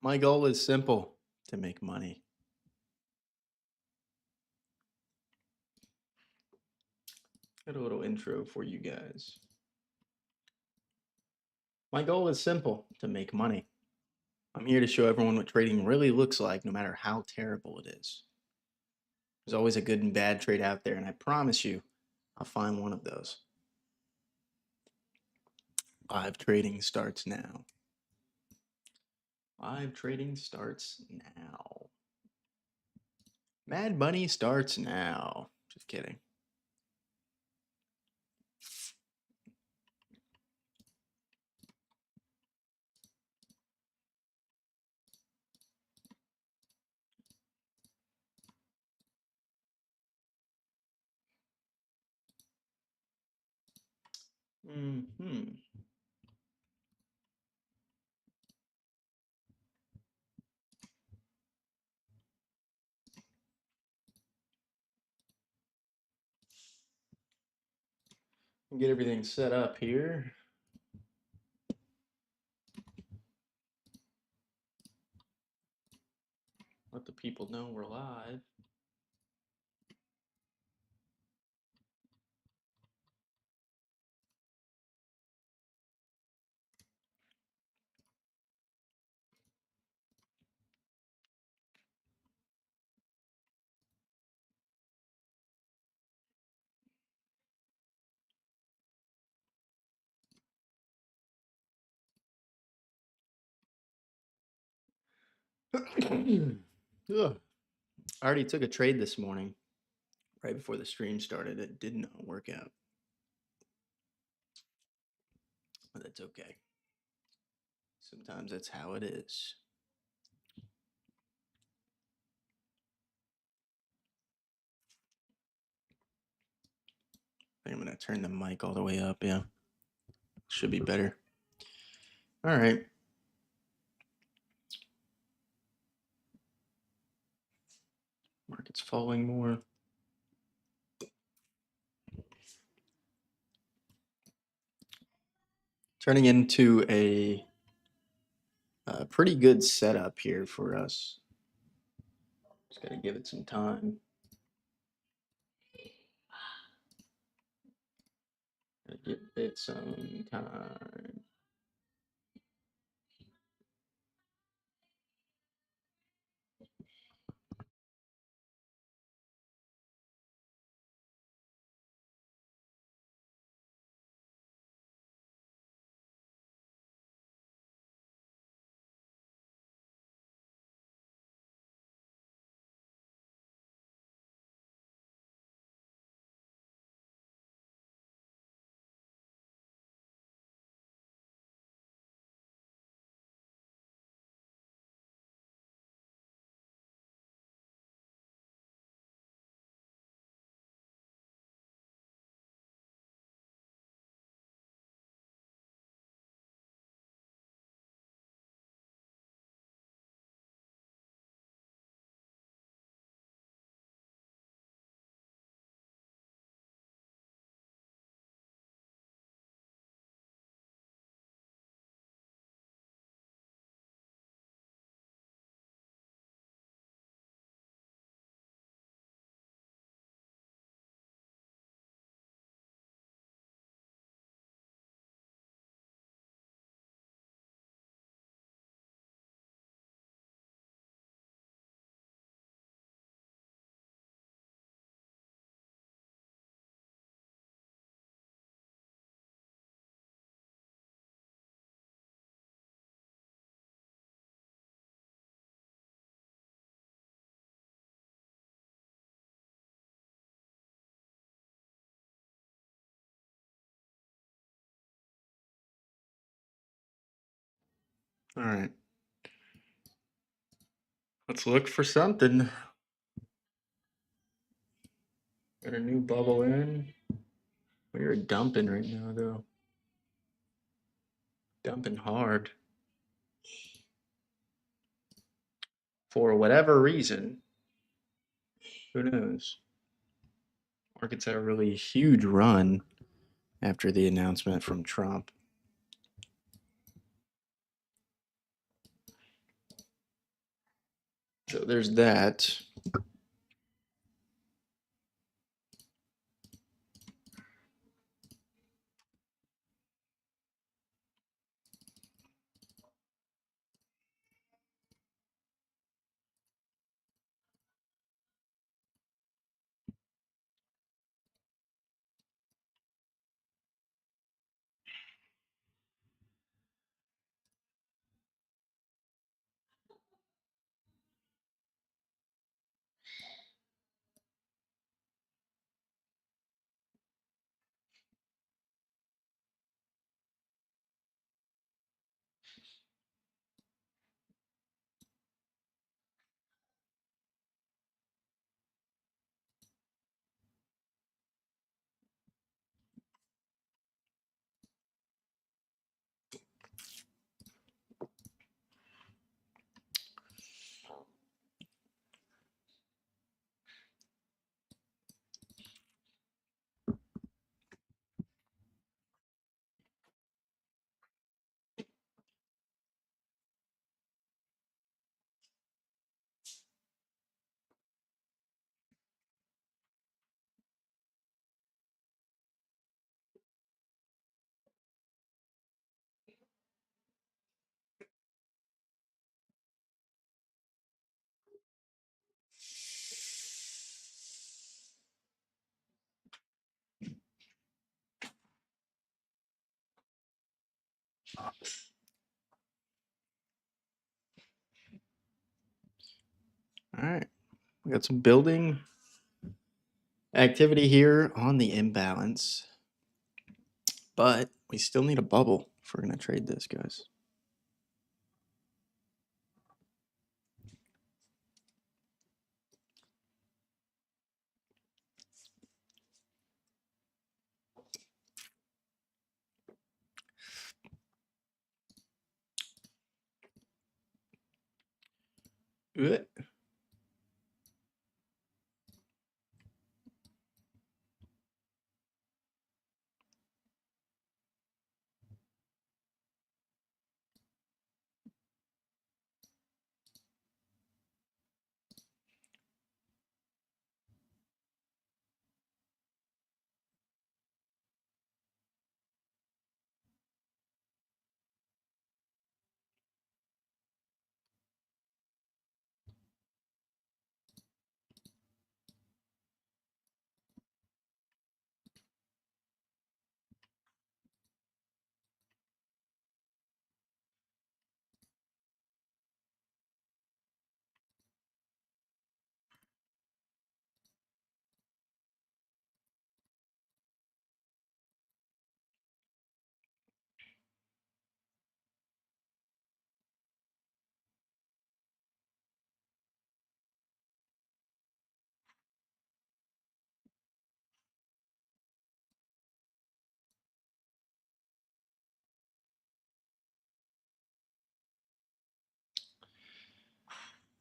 My goal is simple, to make money. Got a little intro for you guys. My goal is simple, to make money. I'm here to show everyone what trading really looks like, no matter how terrible it is. There's always a good and bad trade out there, and I promise you, I'll find one of those. Live trading starts now. Live trading starts now. Mad Money starts now. Just kidding. Mm-hmm. Get everything set up here. Let the people know we're live. Ugh. I already took a trade this morning, right before the stream started. It did not work out, but that's okay. Sometimes that's how it is. I think I'm going to turn the mic all the way up. Yeah, should be better. All right. Market's falling more. Turning into a pretty good setup here for us. Just got to give it some time. Gotta give it some time. All right. Let's look for something. Got a new bubble in. We're dumping right now, though. Dumping hard. For whatever reason. Who knows? Markets had a really huge run after the announcement from Trump. So there's that. All right, we got some building activity here on the imbalance, but we still need a bubble if we're going to trade this, guys. Ugh.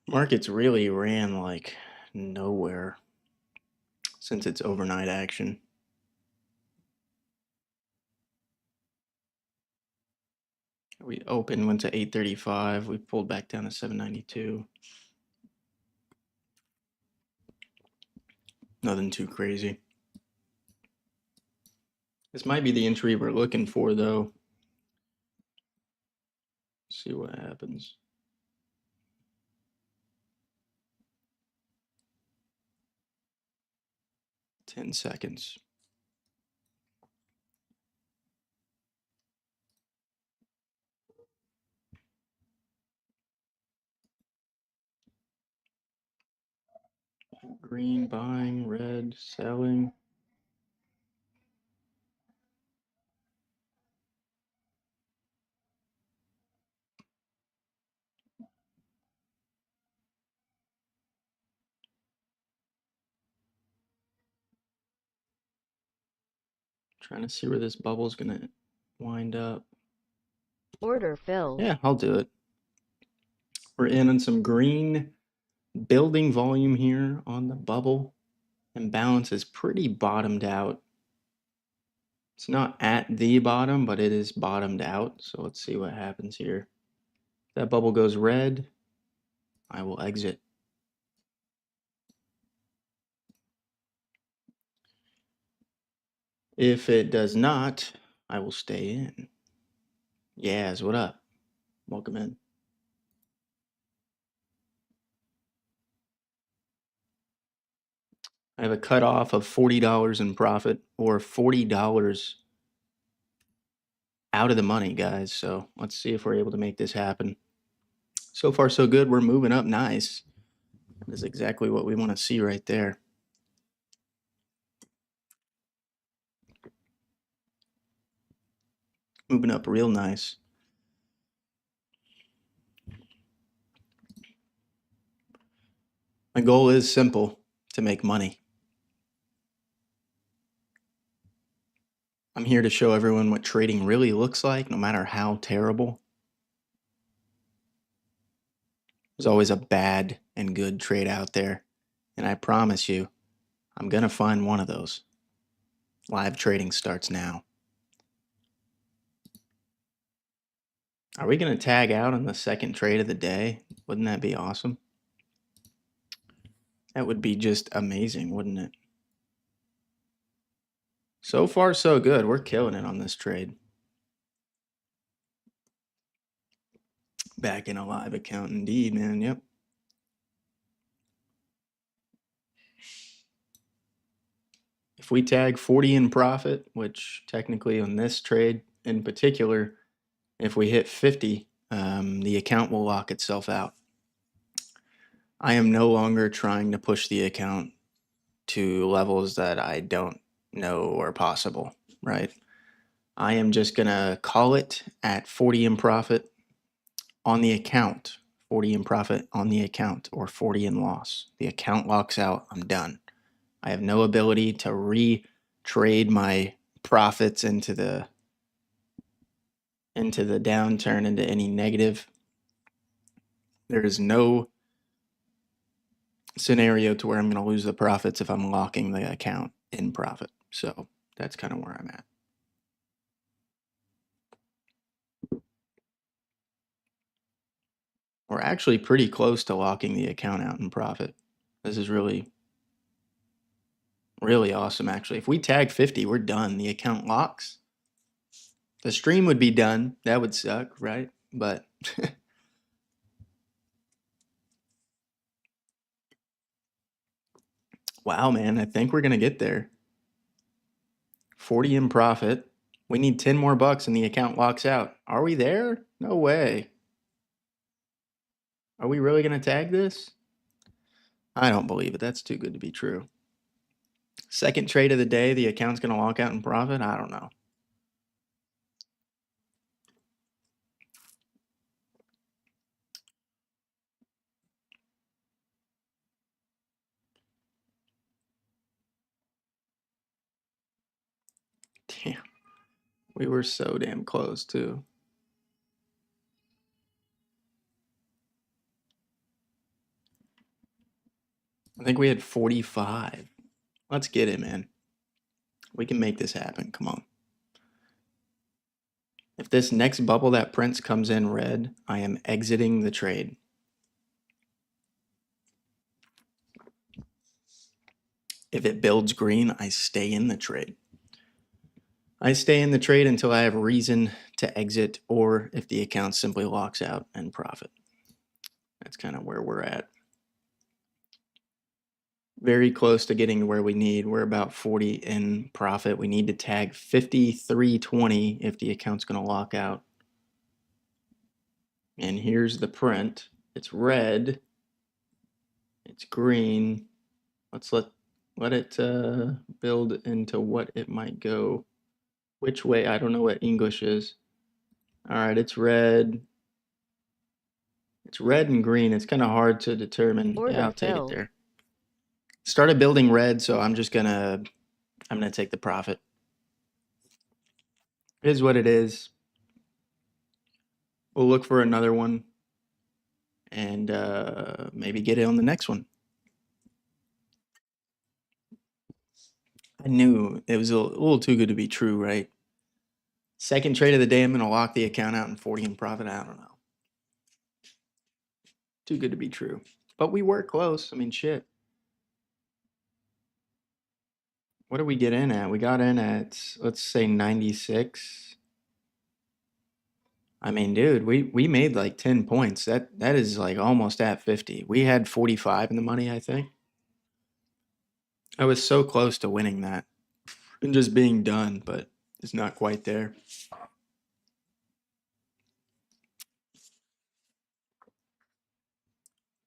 Markets really ran like nowhere since its overnight action. We opened, went to 835. We pulled back down to 792. Nothing too crazy. This might be the entry we're looking for, though. See what happens. Ten seconds. Green buying, red selling. Trying to see where this bubble's gonna wind up. Order filled. Yeah, I'll do it. We're in on some green building volume here on the bubble, and balance is pretty bottomed out. It's not at the bottom, but it is bottomed out. So let's see what happens here. If that bubble goes red, I will exit. If it does not, I will stay in. Yaz, what up? Welcome in. I have a cutoff of $40 in profit or $40 out of the money, guys. So let's see if we're able to make this happen. So far, so good. We're moving up nice. That is exactly what we want to see right there. Moving up real nice. My goal is simple, to make money. I'm here to show everyone what trading really looks like, no matter how terrible. There's always a bad and good trade out there, and I promise you, I'm going to find one of those. Live trading starts now. Are we going to tag out on the second trade of the day? Wouldn't that be awesome? That would be just amazing, wouldn't it? So far, so good. We're killing it on this trade. Back in a live account indeed, man. Yep. If we tag 40 in profit, which technically on this trade in particular, if we hit 50, the account will lock itself out. I am no longer trying to push the account to levels that I don't know are possible, right? I am just going to call it at 40 in profit on the account, 40 in profit on the account, or 40 in loss. The account locks out, I'm done. I have no ability to re-trade my profits into the downturn, into any negative. There is no scenario to where I'm going to lose the profits if I'm locking the account in profit. So that's kind of where I'm at. We're actually pretty close to locking the account out in profit. This is really, really awesome, actually. If we tag 50, we're done. The account locks. The stream would be done. That would suck, right? But wow, man, I think we're going to get there. 40 in profit. We need 10 more bucks and the account locks out. Are we there? No way. Are we really going to tag this? I don't believe it. That's too good to be true. Second trade of the day, the account's going to lock out in profit? I don't know. Damn. We were so damn close, too. I think we had 45. Let's get it, man. We can make this happen. Come on. If this next bubble that prints comes in red, I am exiting the trade. If it builds green, I stay in the trade. I stay in the trade until I have reason to exit, or if the account simply locks out and profit. That's kind of where we're at. Very close to getting to where we need. We're about 40 in profit. We need to tag 53.20 if the account's going to lock out. And here's the print. It's red. It's green. Let's let it build into what it might go. Which way? I don't know what English is. All right, it's red. It's red and green. It's kind of hard to determine. Order Yeah, I'll take it filled. there. Started building red, so I'm gonna take the profit. It is what it is. We'll look for another one and maybe get it on the next one. I knew it was a little too good to be true, right? Second trade of the day, I'm gonna lock the account out in 40 in profit. I don't know. Too good to be true. But we were close. I mean, shit. What did we get in at? We got in at, let's say 96. I mean, dude, we made like 10 points. That is like almost at 50. We had 45 in the money, I think. I was so close to winning that and just being done, but it's not quite there.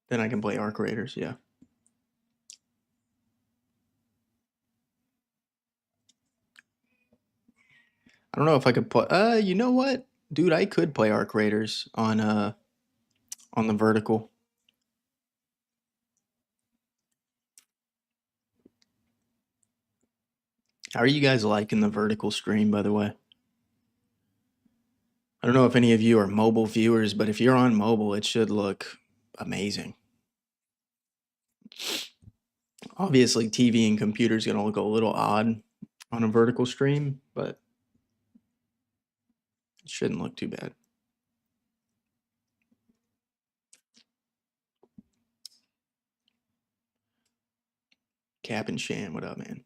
Then I can play Arc Raiders, yeah. I don't know if I could play. You know what, dude? I could play Arc Raiders on the vertical. How are you guys liking the vertical stream, by the way? I don't know if any of you are mobile viewers, but if you're on mobile, it should look amazing. Obviously, TV and computer is going to look a little odd on a vertical stream, but it shouldn't look too bad. Cap and Shan, what up, man?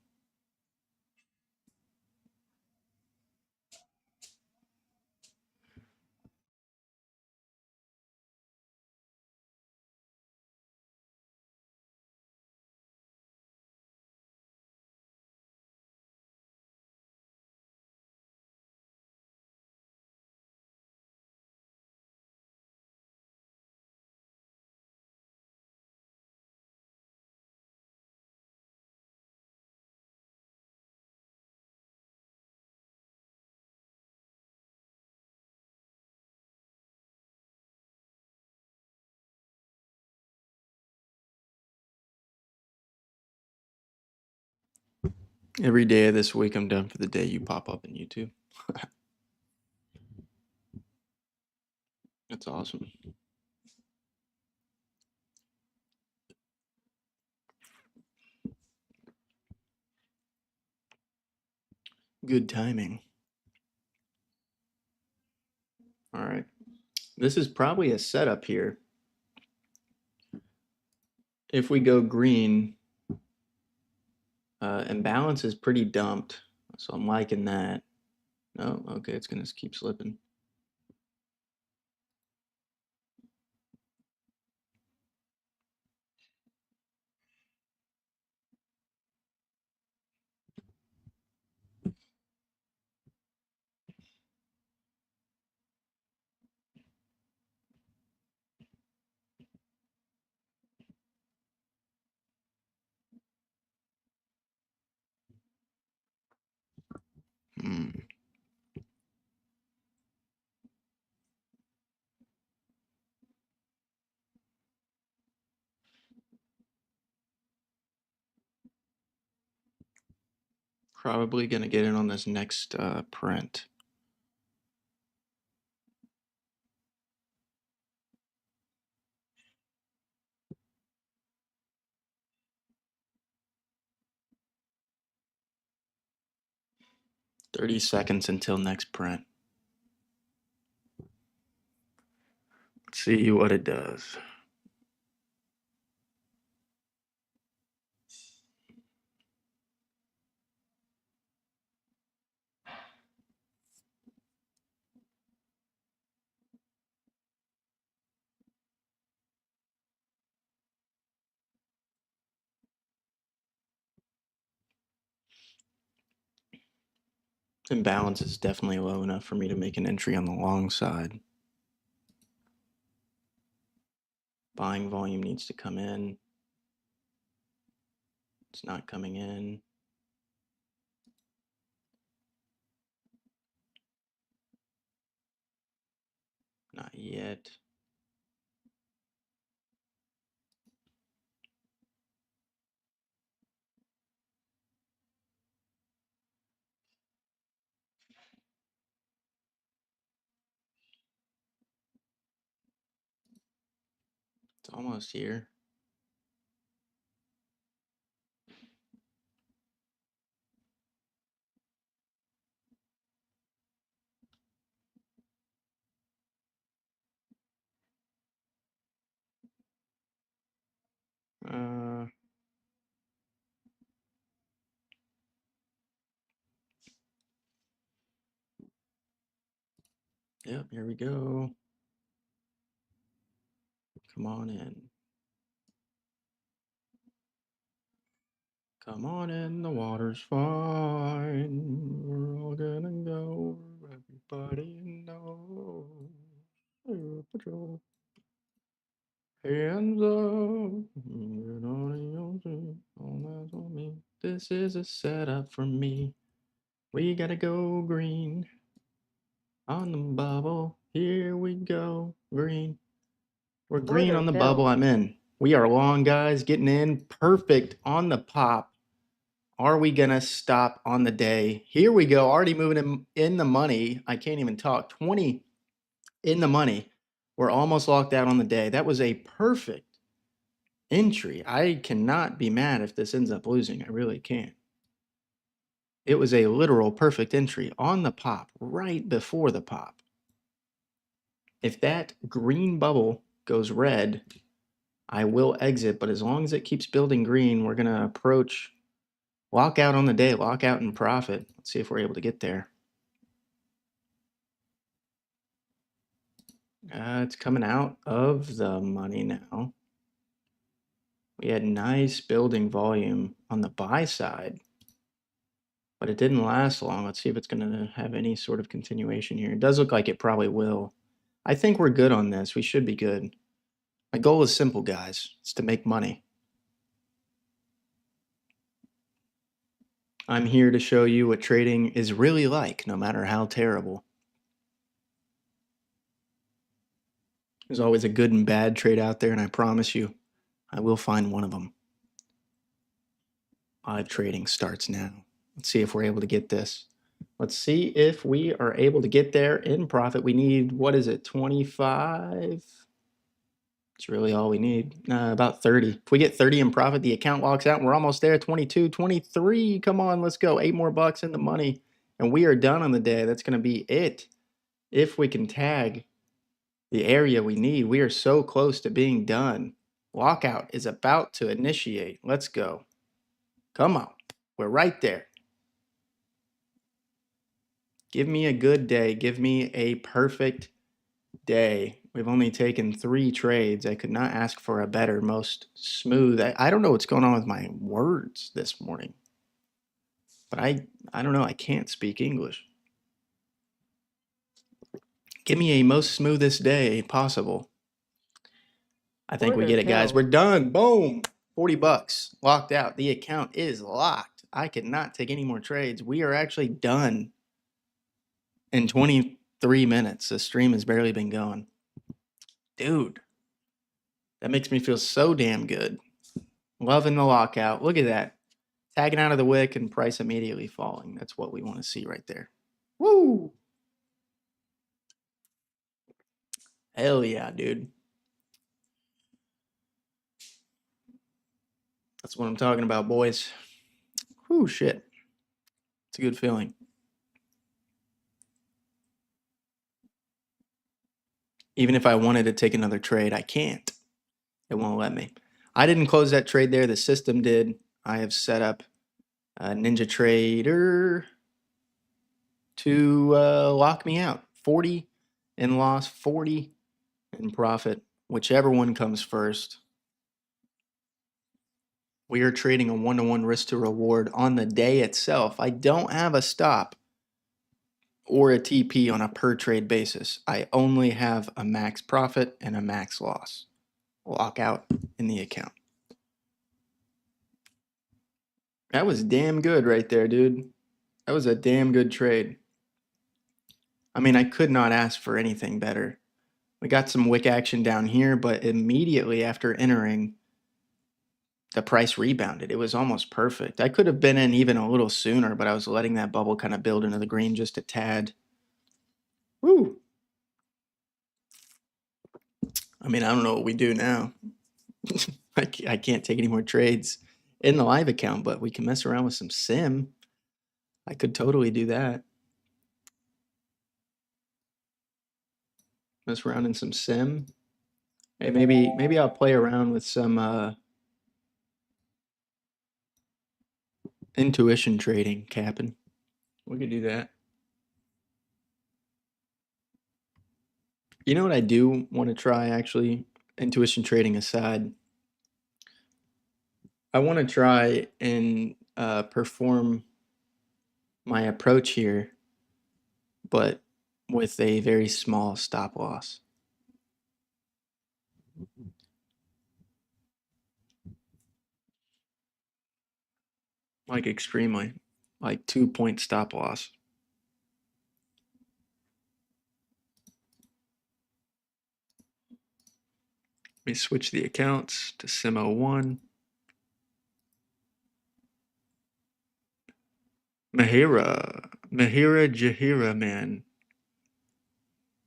Every day of this week, I'm done for the day you pop up in YouTube. That's awesome. Good timing. All right. This is probably a setup here. If we go green, imbalance is pretty dumped, so I'm liking that. Oh, okay, it's gonna keep slipping. Hmm. Probably gonna get in on this next print. "30 seconds until next print." Let's see what it does. Imbalance is definitely low enough for me to make an entry on the long side. Buying volume needs to come in. It's not coming in. Not yet. It's almost here. Uh, Yep, here we go. Come on in. Come on in, the water's fine. We're all gonna go. Everybody knows. Put your hands up. Get on your feet. All eyes on me. This is a setup for me. We gotta go green on the bubble. Here we go. Green. We're green Order on the bubble. filled. I'm in. We are long, guys. Getting in. Perfect on the pop. Are we going to stop on the day? Here we go. Already moving in the money. I can't even talk. 20 in the money. We're almost locked out on the day. That was a perfect entry. I cannot be mad if this ends up losing. I really can't. It was a literal perfect entry on the pop, right before the pop. If that green bubble goes red, I will exit. But as long as it keeps building green, we're going to approach lockout on the day, lockout in profit. Let's see if we're able to get there. It's coming out of the money now. We had nice building volume on the buy side, but it didn't last long. Let's see if it's going to have any sort of continuation here. It does look like it probably will. I think we're good on this. We should be good. My goal is simple, guys. It's to make money. I'm here to show you what trading is really like, no matter how terrible. There's always a good and bad trade out there, and I promise you, I will find one of them. Live trading starts now. Let's see if we're able to get this. Let's see if we are able to get there in profit. We need, what is it, 25? It's really all we need. About 30. If we get 30 in profit, the account locks out and we're almost there. 22, 23. Come on, let's go. 8 more bucks in the money. And we are done on the day. That's going to be it. If we can tag the area we need, we are so close to being done. Lockout is about to initiate. Let's go. Come on. We're right there. Give me a good day. Give me a perfect day. We've only taken 3 trades. I could not ask for a better, most smooth. I don't know what's going on with my words this morning. But I don't know. I can't speak English. Give me a most smoothest day possible. I think we Order get it, guys. filled. We're done. Boom. 40 bucks locked out. The account is locked. I cannot take any more trades. We are actually done in 23 minutes. The stream has barely been going. Dude, that makes me feel so damn good. Loving the lockout. Look at that. Tagging out of the wick and price immediately falling. That's what we want to see right there. Woo! Hell yeah, dude. That's what I'm talking about, boys. Whoo, shit. It's a good feeling. Even if I wanted to take another trade, I can't. It won't let me. I didn't close that trade there. The system did. I have set up a Ninja Trader to lock me out. 40 in loss, 40 in profit, whichever one comes first. We are trading a 1-to-1 risk to reward on the day itself. I don't have a stop or a TP on a per trade basis. I only have a max profit and a max loss. Lockout in the account. That was damn good right there, dude. That was a damn good trade. I mean, I could not ask for anything better. We got some wick action down here, but immediately after entering, the price rebounded. It was almost perfect. I could have been in even a little sooner, but I was letting that bubble kind of build into the green just a tad. Woo! I mean, I don't know what we do now. I can't take any more trades in the live account, but we can mess around with some sim. I could totally do that. Mess around in some sim. Hey, maybe I'll play around with some intuition trading, Cap'n. We could do that. You know what I do want to try actually, intuition trading aside, I want to try and perform my approach here, but with a very small stop loss. Like extremely, like 2 point stop loss. Let me switch the accounts to Sim01. Mahira Jahira man.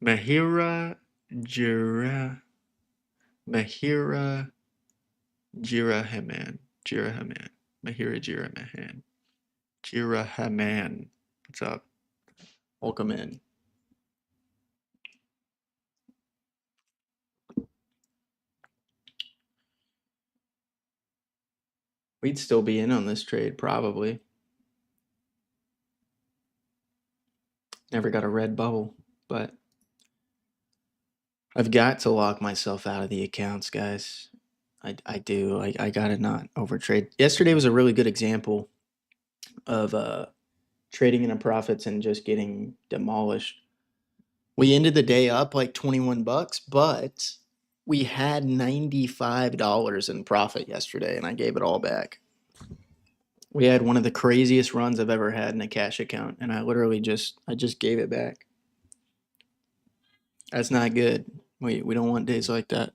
Mahira Jira Mahira Jirahaman. Jirahaman. Mahira Jiramahan. Jirahaman. What's up? Welcome in. We'd still be in on this trade, probably. Never got a red bubble, but I've got to lock myself out of the accounts, guys. I do. I gotta not overtrade. Yesterday was a really good example of trading in a profits and just getting demolished. We ended the day up like 21 bucks, but we had $95 in profit yesterday and I gave it all back. We had one of the craziest runs I've ever had in a cash account and I just gave it back. That's not good. We don't want days like that.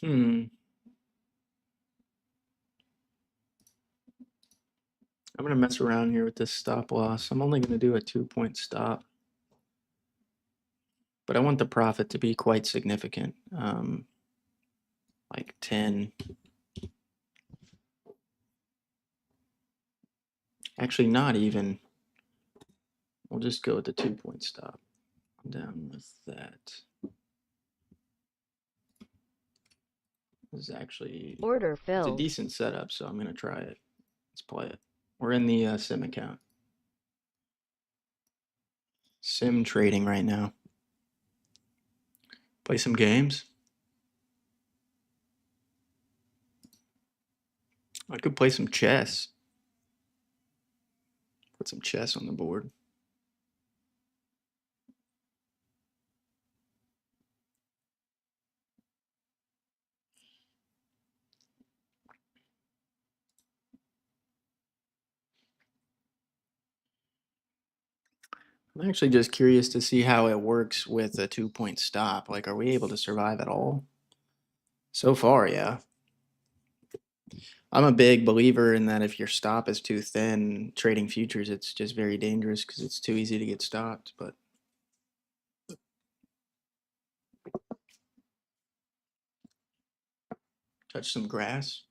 I'm going to mess around here with this stop loss. I'm only going to do a 2 point stop, but I want the profit to be quite significant, like 10. Actually, not even. We'll just go with the 2 point stop. I'm down with that. This is actually Order it's a filled. decent setup, so I'm going to try it. Let's play it. We're in the sim account. Sim trading right now. Play some games. I could play some chess. Put some chess on the board. I'm actually just curious to see how it works with a 2 point stop. Like, are we able to survive at all? So far, yeah. I'm a big believer in that if your stop is too thin, trading futures, it's just very dangerous because it's too easy to get stopped. But touch some grass.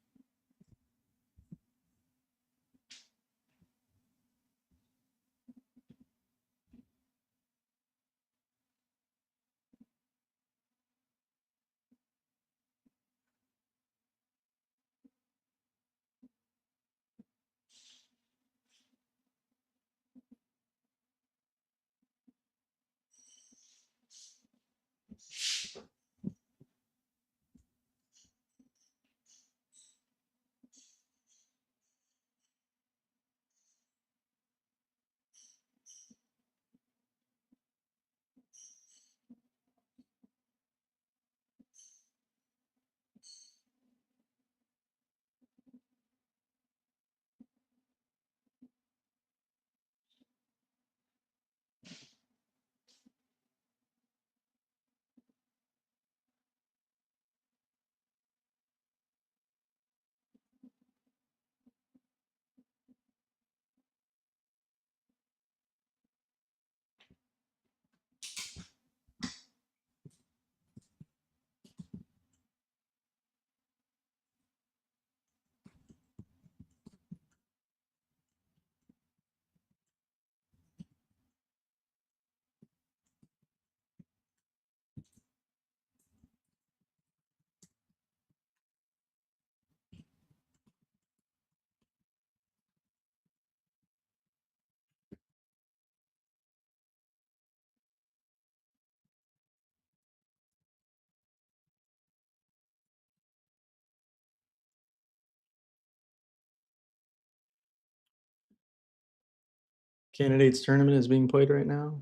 Candidates tournament is being played right now.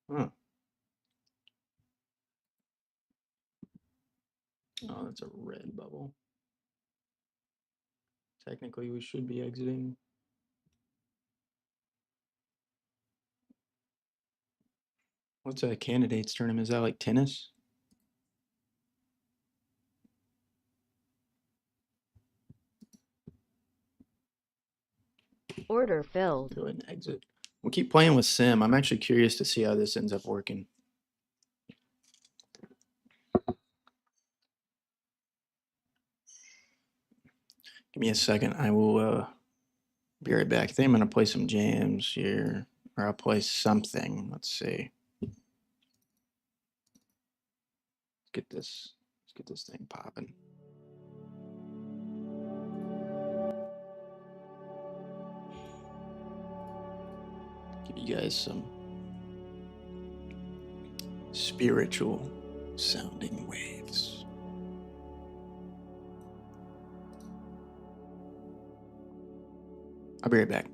Huh. Oh, that's a red bubble. Technically, we should be exiting. What's a candidates tournament? Is that like tennis? Order filled. Go ahead and exit. We'll keep playing with Sim. I'm actually curious to see how this ends up working. Give me a second. I will be right back. I think I'm gonna play some jams here, or I'll play something. Let's see. Let's get this thing popping. Give you guys some spiritual sounding waves. I'll be right back.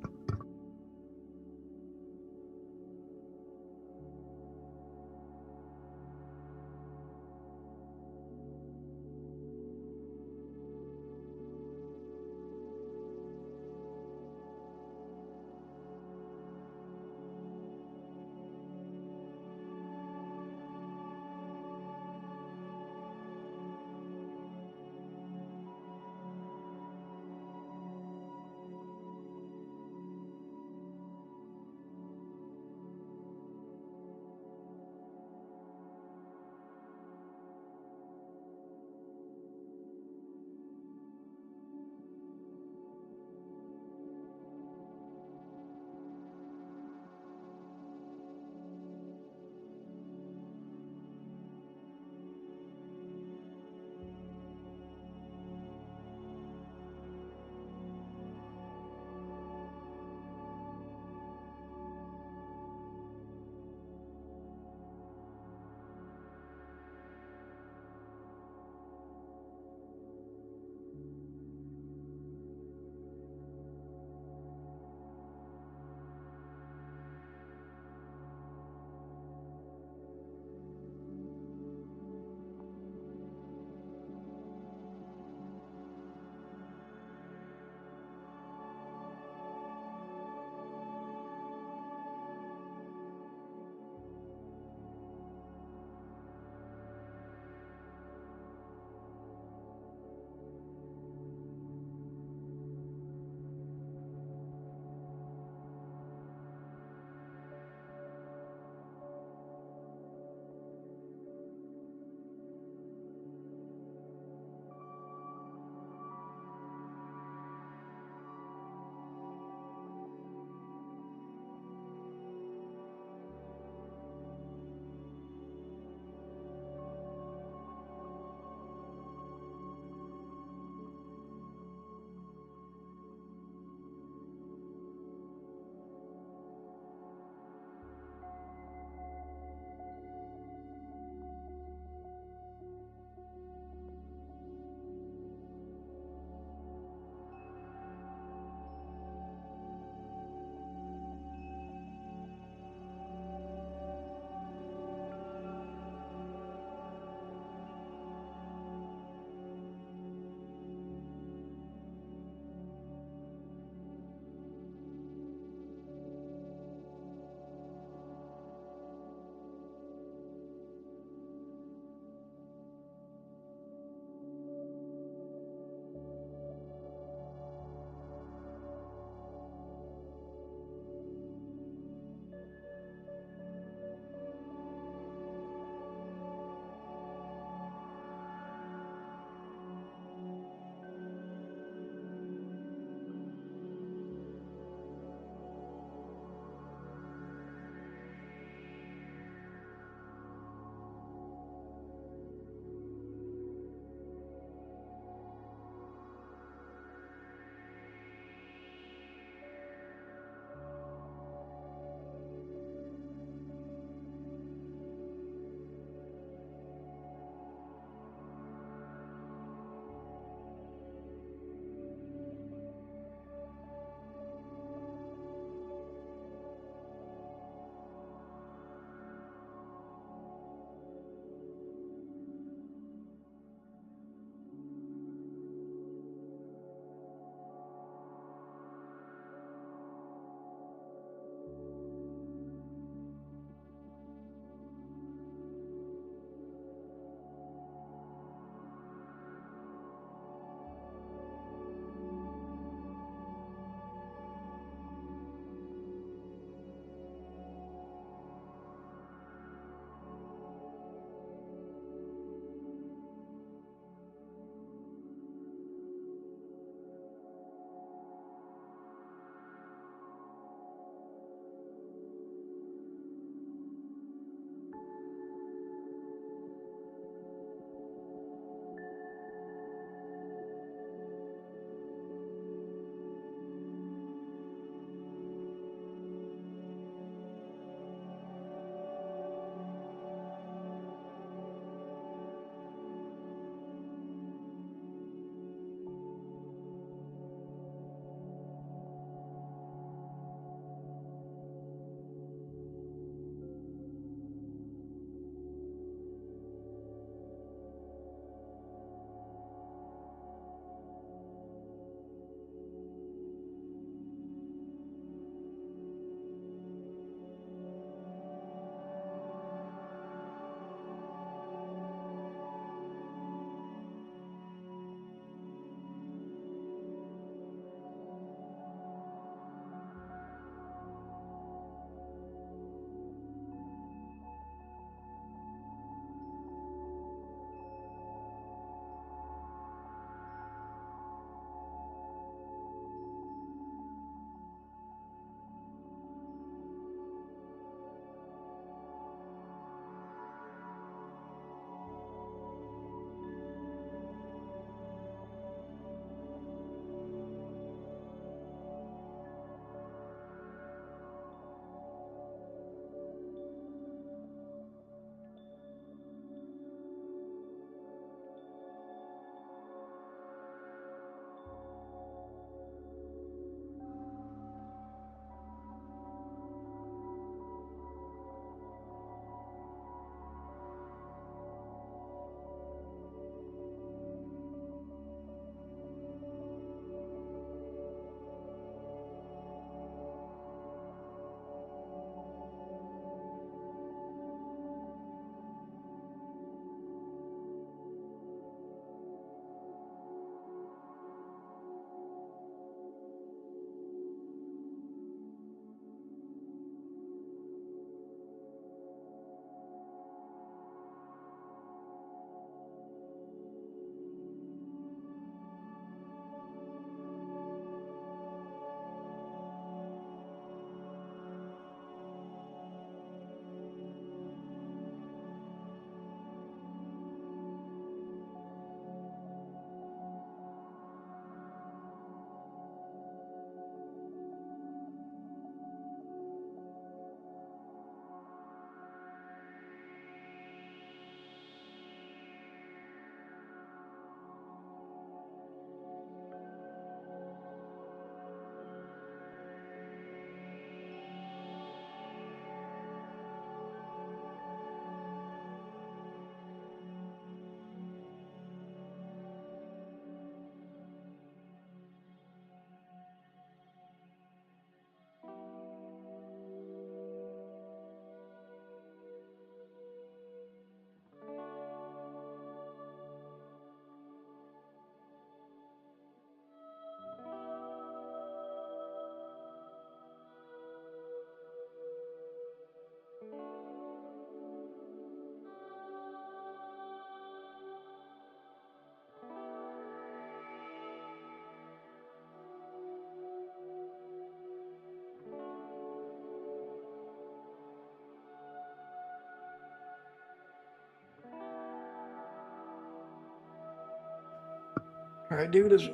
All right, dude is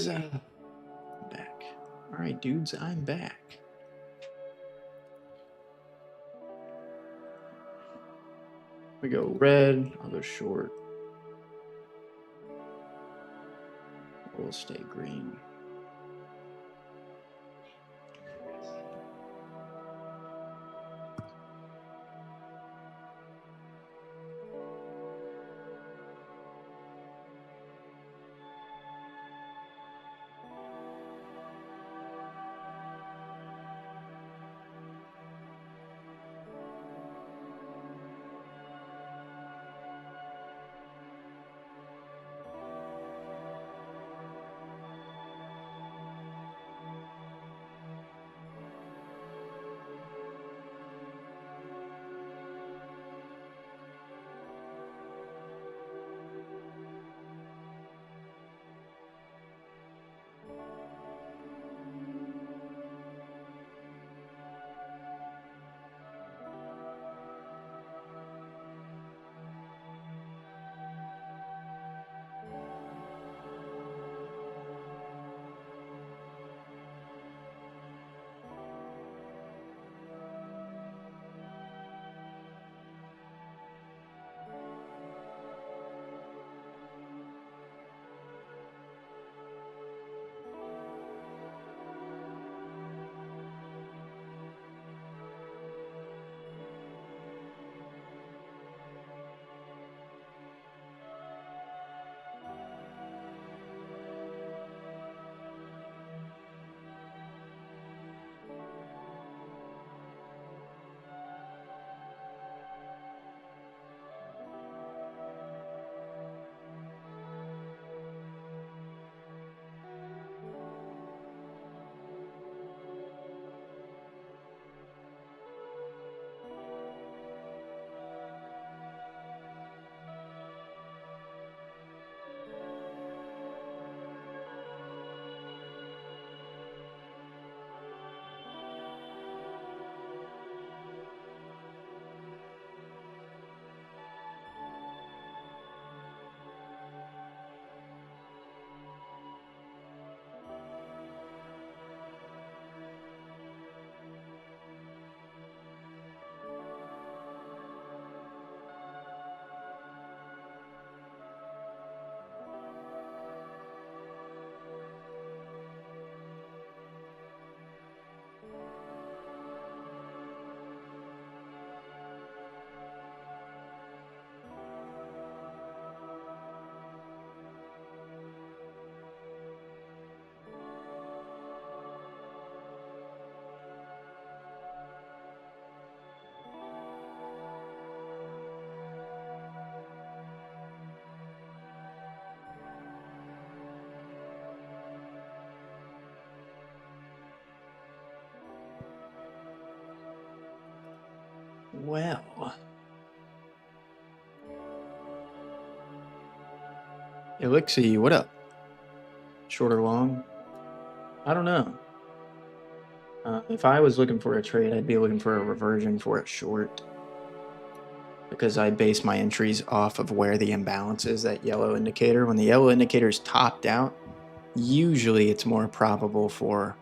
back. All right, dudes, I'm back. We go red. I'll go short. We'll stay green. Well, Elixir, what up? Short or long? I don't know. If I was looking for a trade, I'd be looking for a reversion for a short, because I base my entries off of where the imbalance is, that yellow indicator. When the yellow indicator is topped out, usually it's more probable for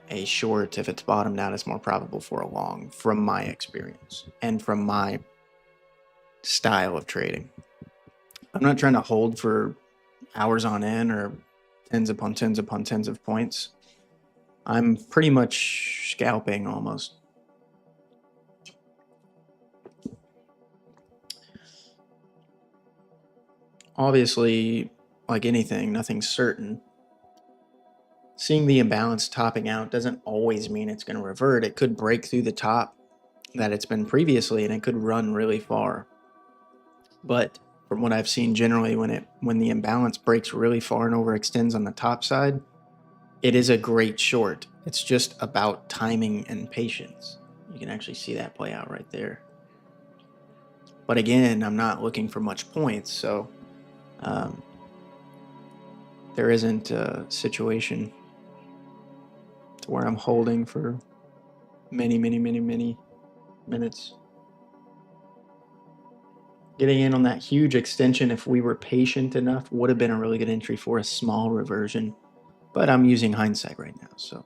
a short. If it's bottomed out, it's more probable for a long, from my experience and from my style of trading. I'm not trying to hold for hours on end or tens upon tens upon tens of points. I'm pretty much scalping almost. Obviously, like anything, nothing's certain. Seeing the imbalance topping out doesn't always mean it's going to revert. It could break through the top that it's been previously, and it could run really far. But from what I've seen, generally when the imbalance breaks really far and overextends on the top side, it is a great short. It's just about timing and patience. You can actually see that play out right there. But again, I'm not looking for much points, so there isn't a situation to where I'm holding for many minutes. Getting in on that huge extension, if we were patient enough, would have been a really good entry for a small reversion. But I'm using hindsight right now, so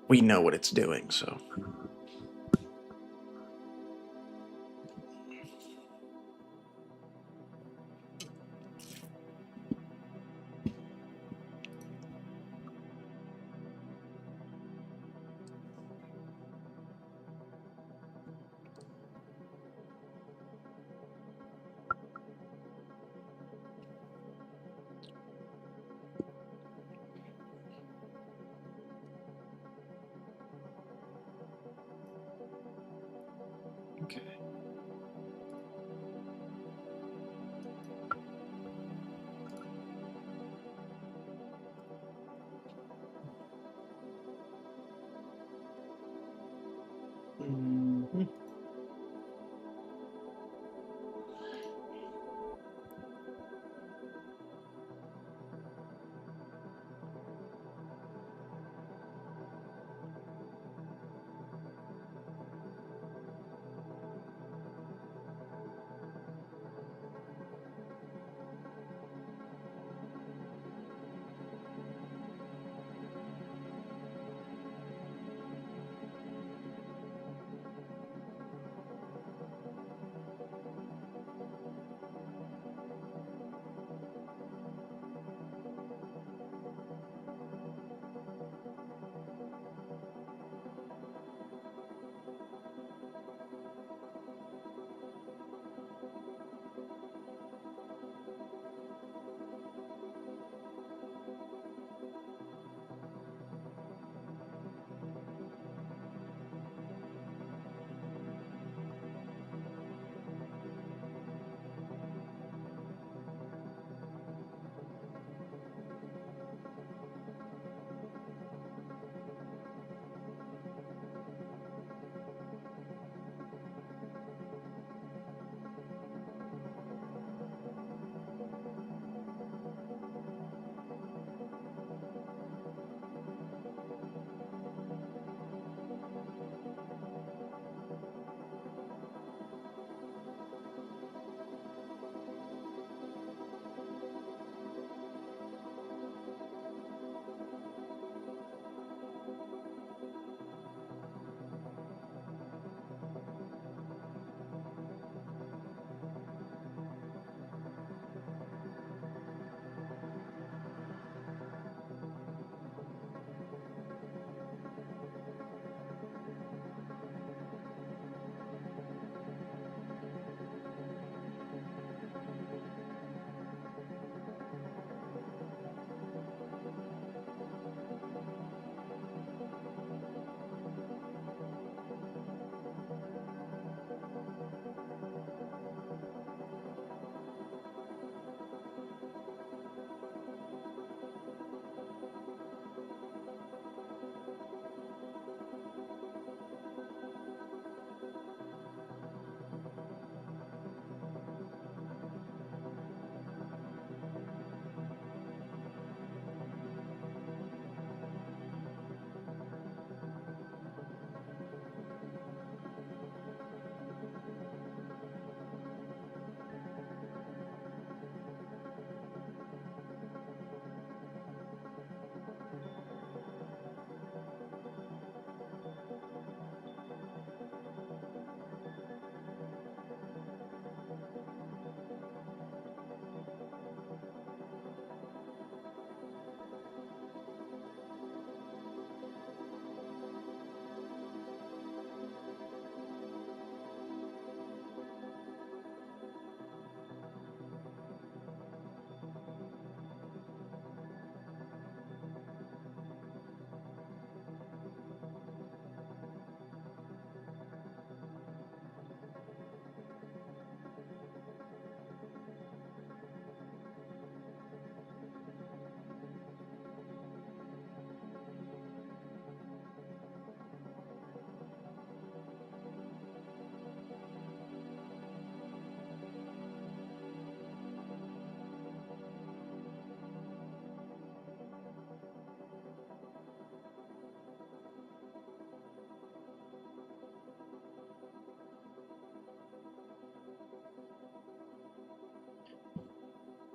we know what it's doing, so. Okay. Mhm.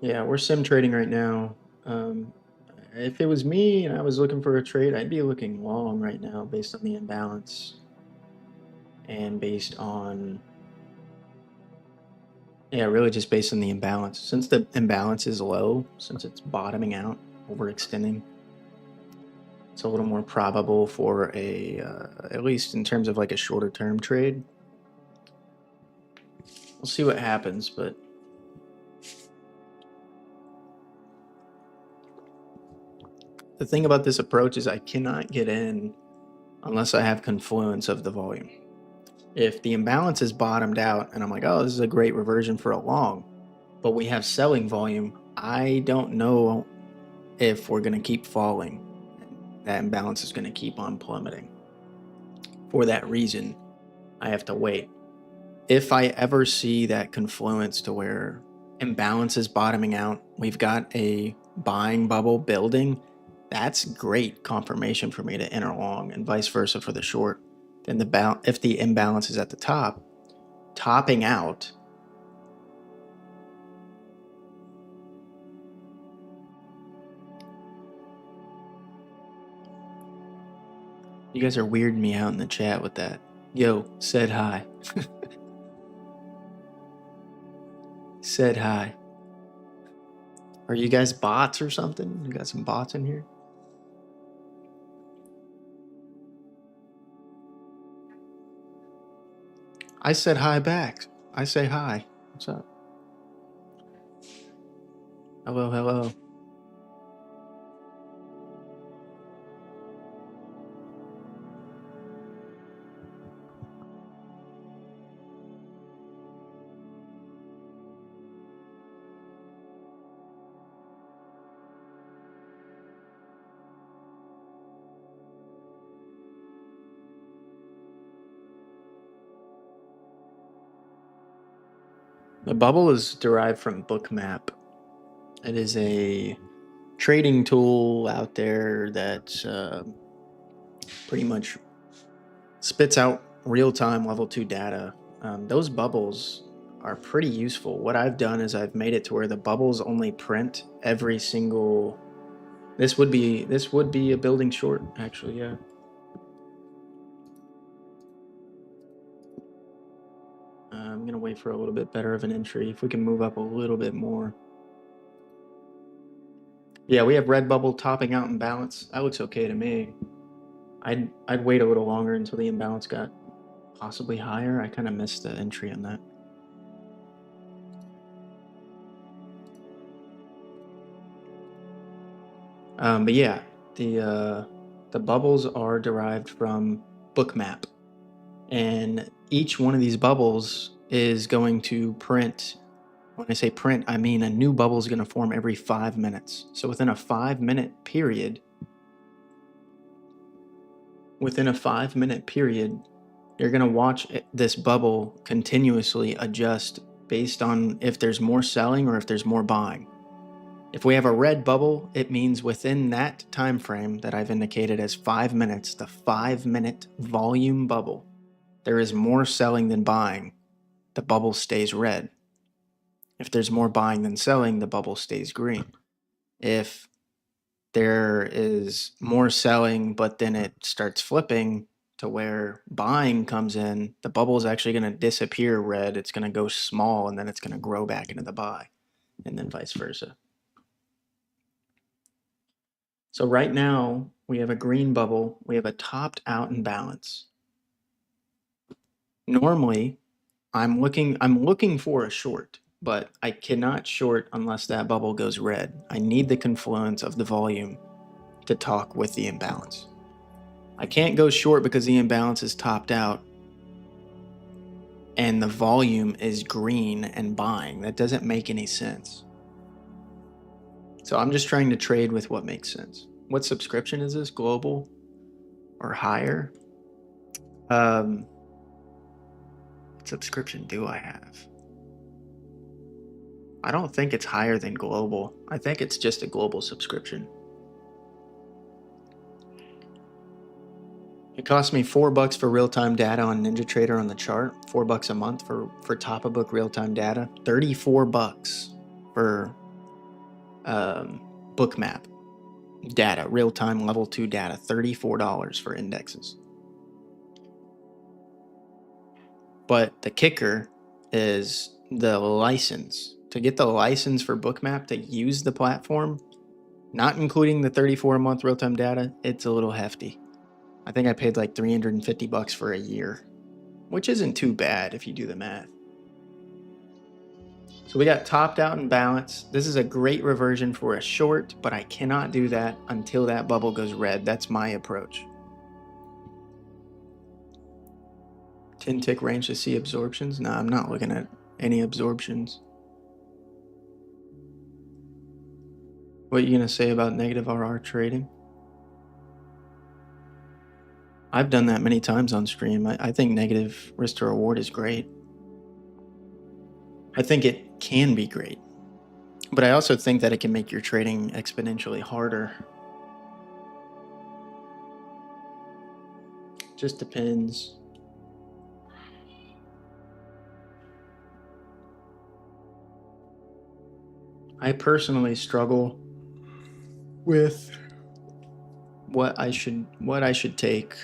Yeah, we're sim trading right now. If it was me and I was looking for a trade, I'd be looking long right now based on the imbalance and based on, yeah, really just based on the imbalance. Since the imbalance is low, since it's bottoming out, overextending, it's a little more probable for a, at least in terms of like a shorter term trade. We'll see what happens, but the thing about this approach is I cannot get in unless I have confluence of the volume. If the imbalance is bottomed out and I'm like, oh, this is a great reversion for a long, but we have selling volume, I don't know if we're going to keep falling. That imbalance is going to keep on plummeting. For that reason, I have to wait. If I ever see that confluence to where imbalance is bottoming out, we've got a buying bubble building, that's great confirmation for me to enter long, and vice versa for the short. Then if the imbalance is at the top, topping out, you guys are weirding me out in the chat with that. Yo, said hi. Said hi. Are you guys bots or something? You got some bots in here? I said hi back. I say hi. What's up? Hello, hello. The bubble is derived from Bookmap. It is a trading tool out there that pretty much spits out real-time level 2 data. Those bubbles are pretty useful. What I've done is I've made it to where the bubbles only print every single. This would be a building short, actually, yeah. I'm gonna wait for a little bit better of an entry. If we can move up a little bit more. Yeah, we have red bubble topping out in balance. That looks okay to me. I'd wait a little longer until the imbalance got possibly higher. I kind of missed the entry on that. But yeah, the bubbles are derived from Bookmap, and each one of these bubbles is going to print. When I say print, I mean a new bubble is going to form every 5 minutes. So within a 5-minute period, you're going to watch this bubble continuously adjust based on if there's more selling or if there's more buying. If we have a red bubble, it means within that time frame that I've indicated as 5 minutes, the 5-minute volume bubble, there is more selling than buying. The bubble stays red. If there's more buying than selling, the bubble stays green. If there is more selling, but then it starts flipping to where buying comes in, the bubble is actually going to disappear red. It's going to go small, and then it's going to grow back into the buy, and then vice versa. So right now we have a green bubble. We have a topped out imbalance. Normally, I'm looking for a short, but I cannot short unless that bubble goes red. I need the confluence of the volume to talk with the imbalance. I can't go short because the imbalance is topped out and the volume is green and buying. That doesn't make any sense. So I'm just trying to trade with what makes sense. What subscription is this? Global or higher? What subscription do I have? I don't think it's higher than global. I think it's just a global subscription. It cost me $4 for real-time data on NinjaTrader on the chart. $4 a month for top of book real-time data. $34 for Bookmap data, real-time level 2 data, $34 for indexes. But the kicker is the license. To get the license for Bookmap to use the platform, not including the 34 a month real-time data, it's a little hefty. I think I paid like $350 for a year, which isn't too bad if you do the math. So we got topped out and balanced. This is a great reversion for a short, but I cannot do that until that bubble goes red. That's my approach. 10 tick range to see absorptions? No, I'm not looking at any absorptions. What are you going to say about negative RR trading? I've done that many times on stream. I think negative risk to reward is great. I think it can be great. But I also think that it can make your trading exponentially harder. Just depends. I personally struggle with what I should take,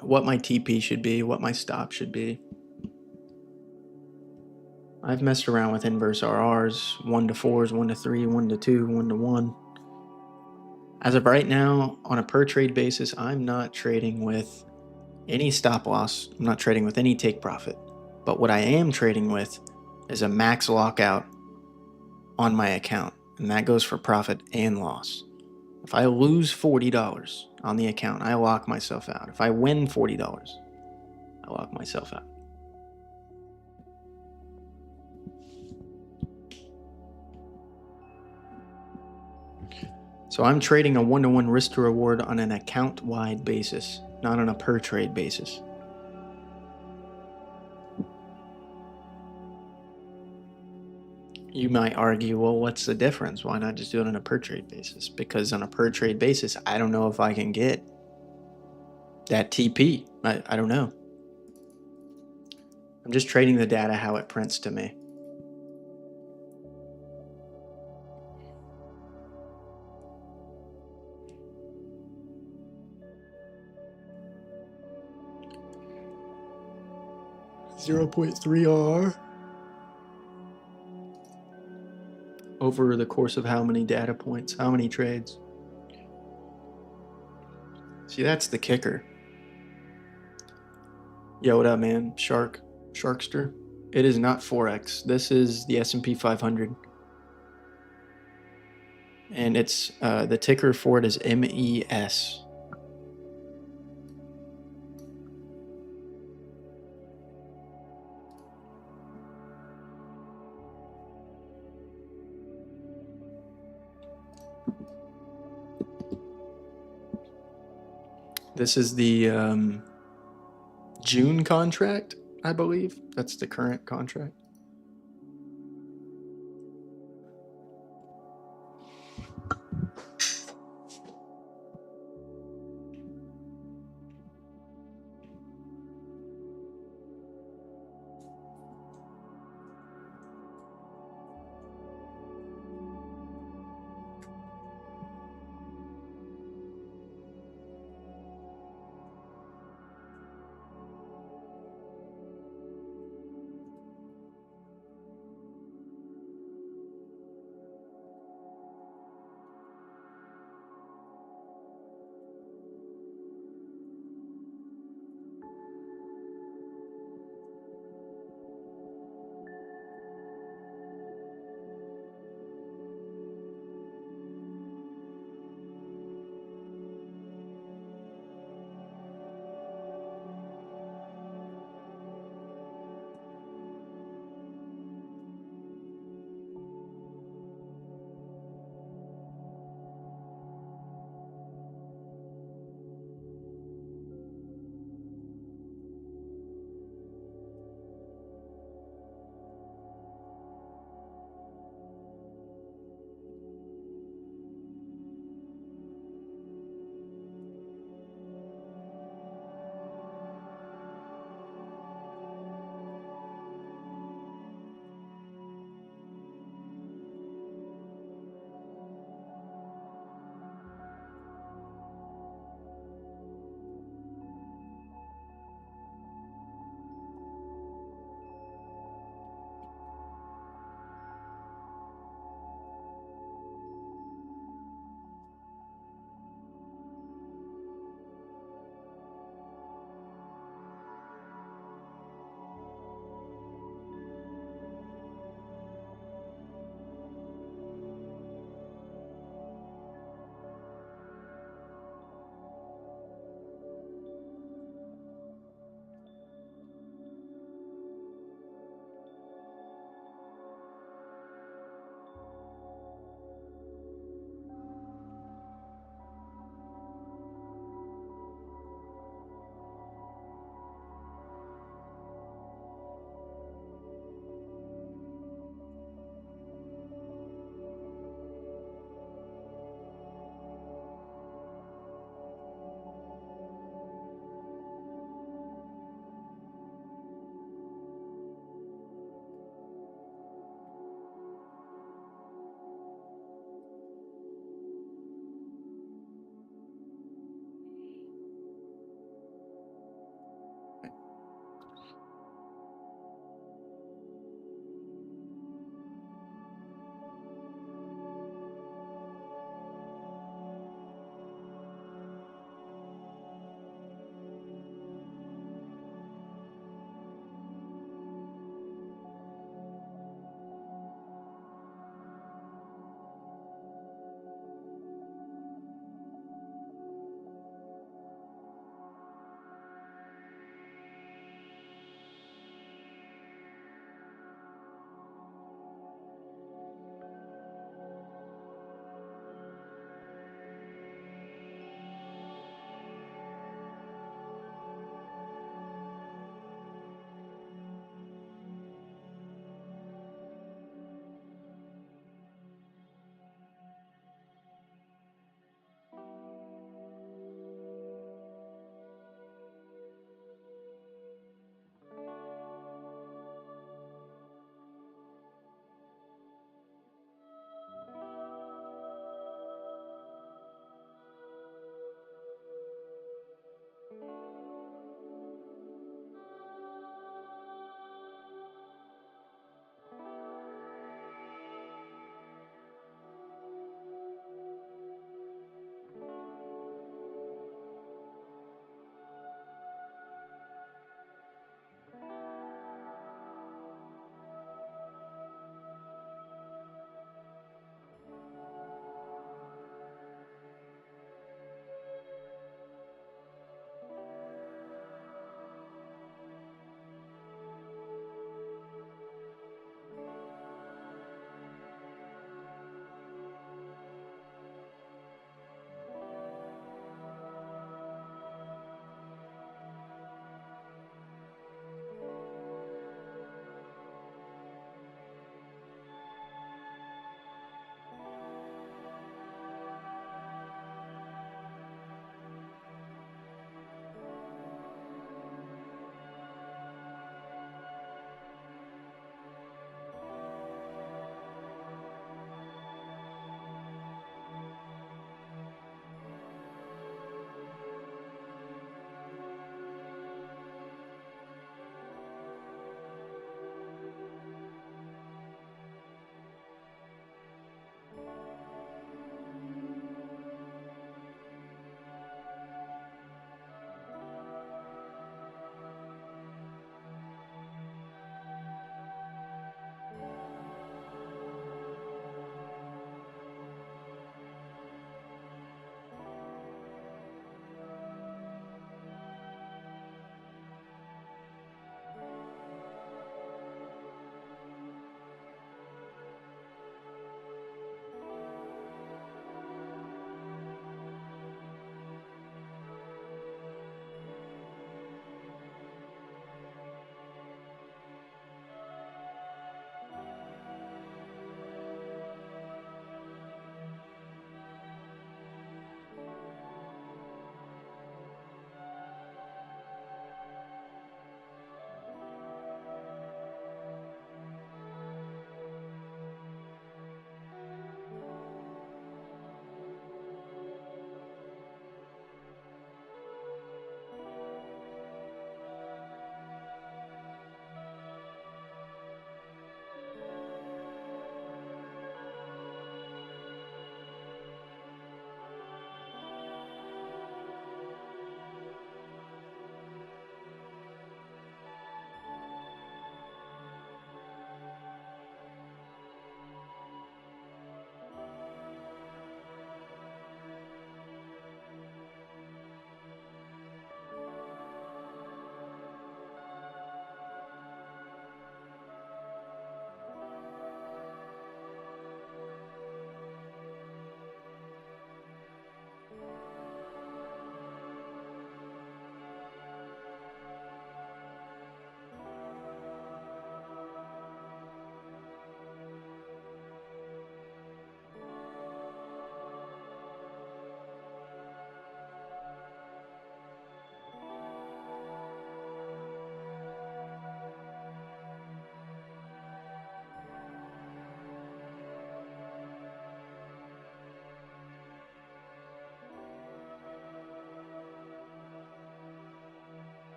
what my TP should be, what my stop should be. I've messed around with inverse RRs, 1 to 4s, 1 to 3, 1 to 2, 1 to 1. As of right now, on a per trade basis, I'm not trading with any stop loss. I'm not trading with any take profit. But what I am trading with is a max lockout on my account, and that goes for profit and loss. If I lose $40 on the account, I lock myself out. If I win $40, I lock myself out. So I'm trading a 1-to-1 risk to reward on an account-wide basis, not on a per trade basis. You might argue, well, what's the difference? Why not just do it on a per trade basis? Because on a per trade basis, I don't know if I can get that TP. I don't know. I'm just trading the data how it prints to me. $0.3 R over the course of how many data points, how many trades. See, that's the kicker. Yo, what up, man? Sharkster. It is not Forex. This is the S&P 500. And it's the ticker for it is MES. This is the June contract, I believe. That's the current contract.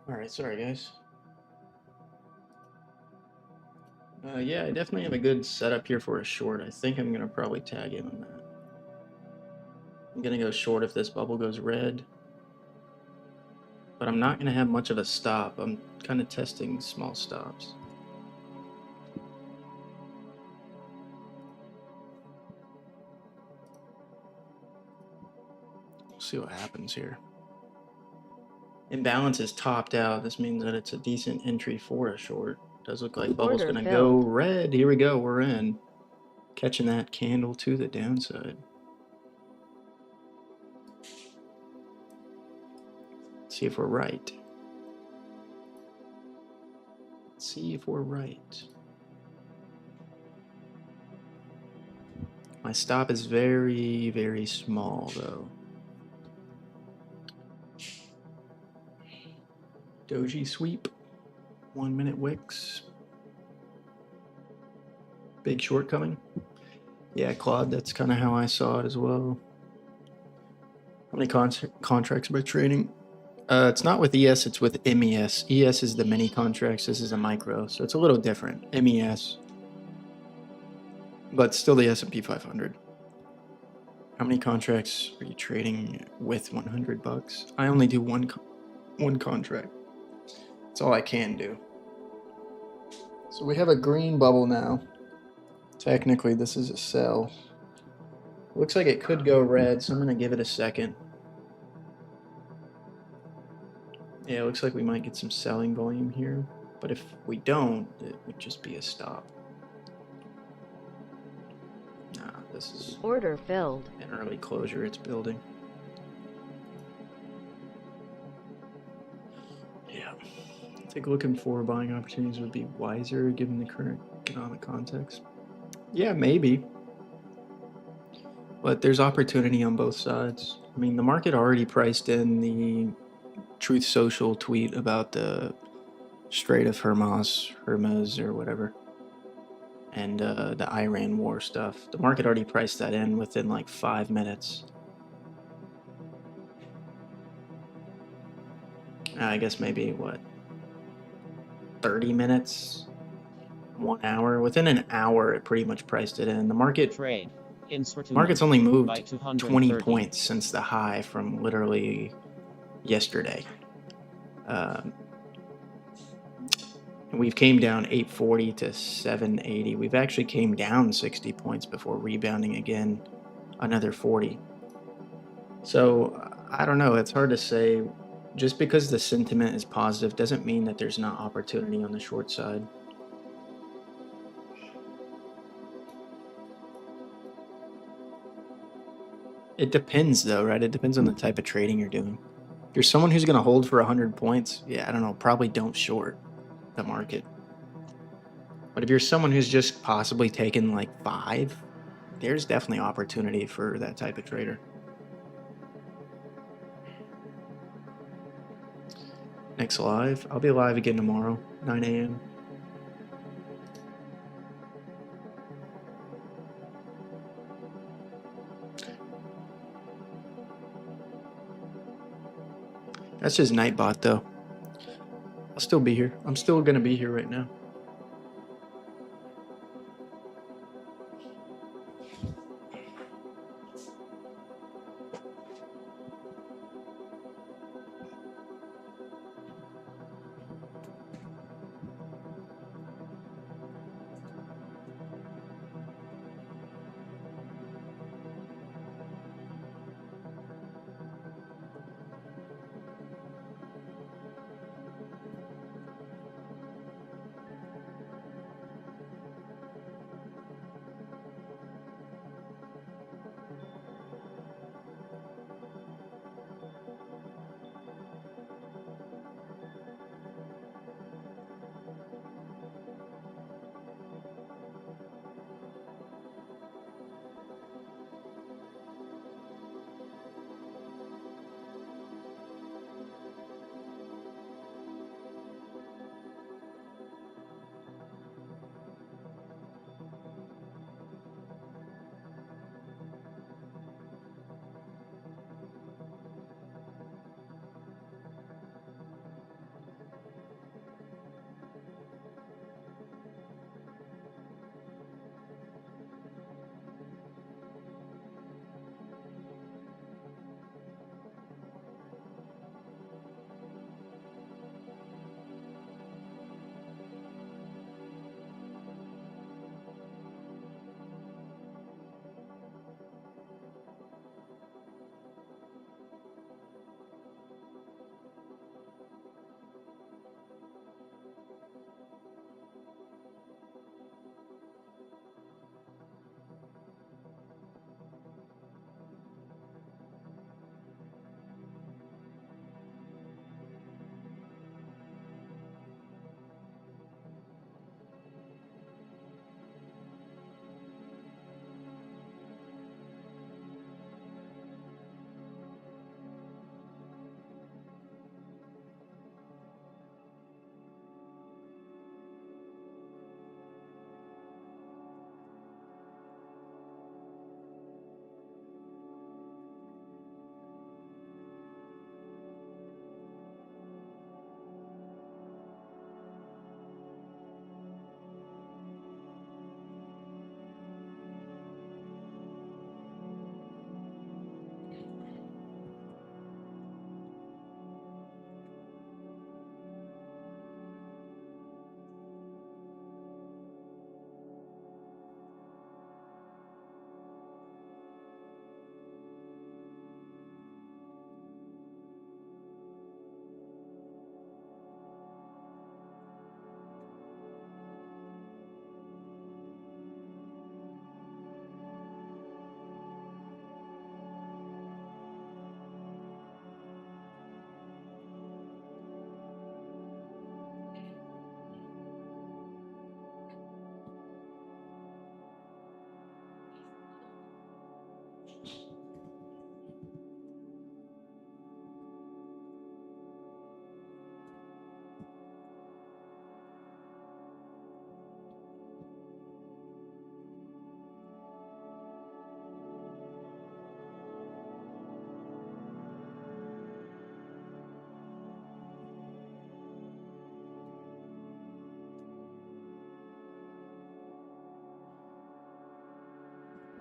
All right, sorry guys. Yeah, I definitely have a good setup here for a short. I think I'm gonna probably tag in on that. I'm gonna go short if this bubble goes red. But I'm not gonna have much of a stop. I'm kind of testing small stops. We'll see what happens here. Imbalance is topped out. This means that it's a decent entry for a short. Does look like bubble's Order gonna go filled. red. Here we go, we're in. Catching that candle to the downside. Let's see if we're right. Let's see if we're right. My stop is very, very small though. Doji sweep. 1 minute wicks. Big short coming. Yeah, Claude, that's kind of how I saw it as well. How many contracts am I trading? It's not with ES, it's with MES. ES is the mini contracts, this is a micro, so it's a little different. MES, but still the S&P 500. How many contracts are you trading with 100 bucks? I only do one contract. That's all I can do. So we have a green bubble now. Technically, this is a sell. Looks like it could go red, so I'm gonna give it a second. Yeah, it looks like we might get some selling volume here, but if we don't, it would just be a stop. Nah, this is Order filled. an early closure, it's building. Yeah, I think looking for buying opportunities would be wiser given the current economic context. Yeah, maybe. But there's opportunity on both sides. I mean, the market already priced in the Truth Social tweet about the Strait of Hermes or whatever, and the Iran war stuff. The market already priced that in within like 5 minutes. I guess maybe, what, 30 minutes? 1 hour? Within an hour, it pretty much priced it in. The market's only moved 20 points since the high from literally yesterday. We've came down 840 to 780. We've actually came down 60 points before rebounding again another 40. So I don't know, it's hard to say. Just because the sentiment is positive doesn't mean that there's not opportunity on the short side. It depends though, right? It depends on the type of trading you're doing. If you're someone who's going to hold for 100 points, yeah, I don't know, probably don't short the market. But if you're someone who's just possibly taken like 5, there's definitely opportunity for that type of trader. Next live, I'll be live again tomorrow, 9 a.m. That's just Nightbot though. I'll still be here. I'm still going to be here right now.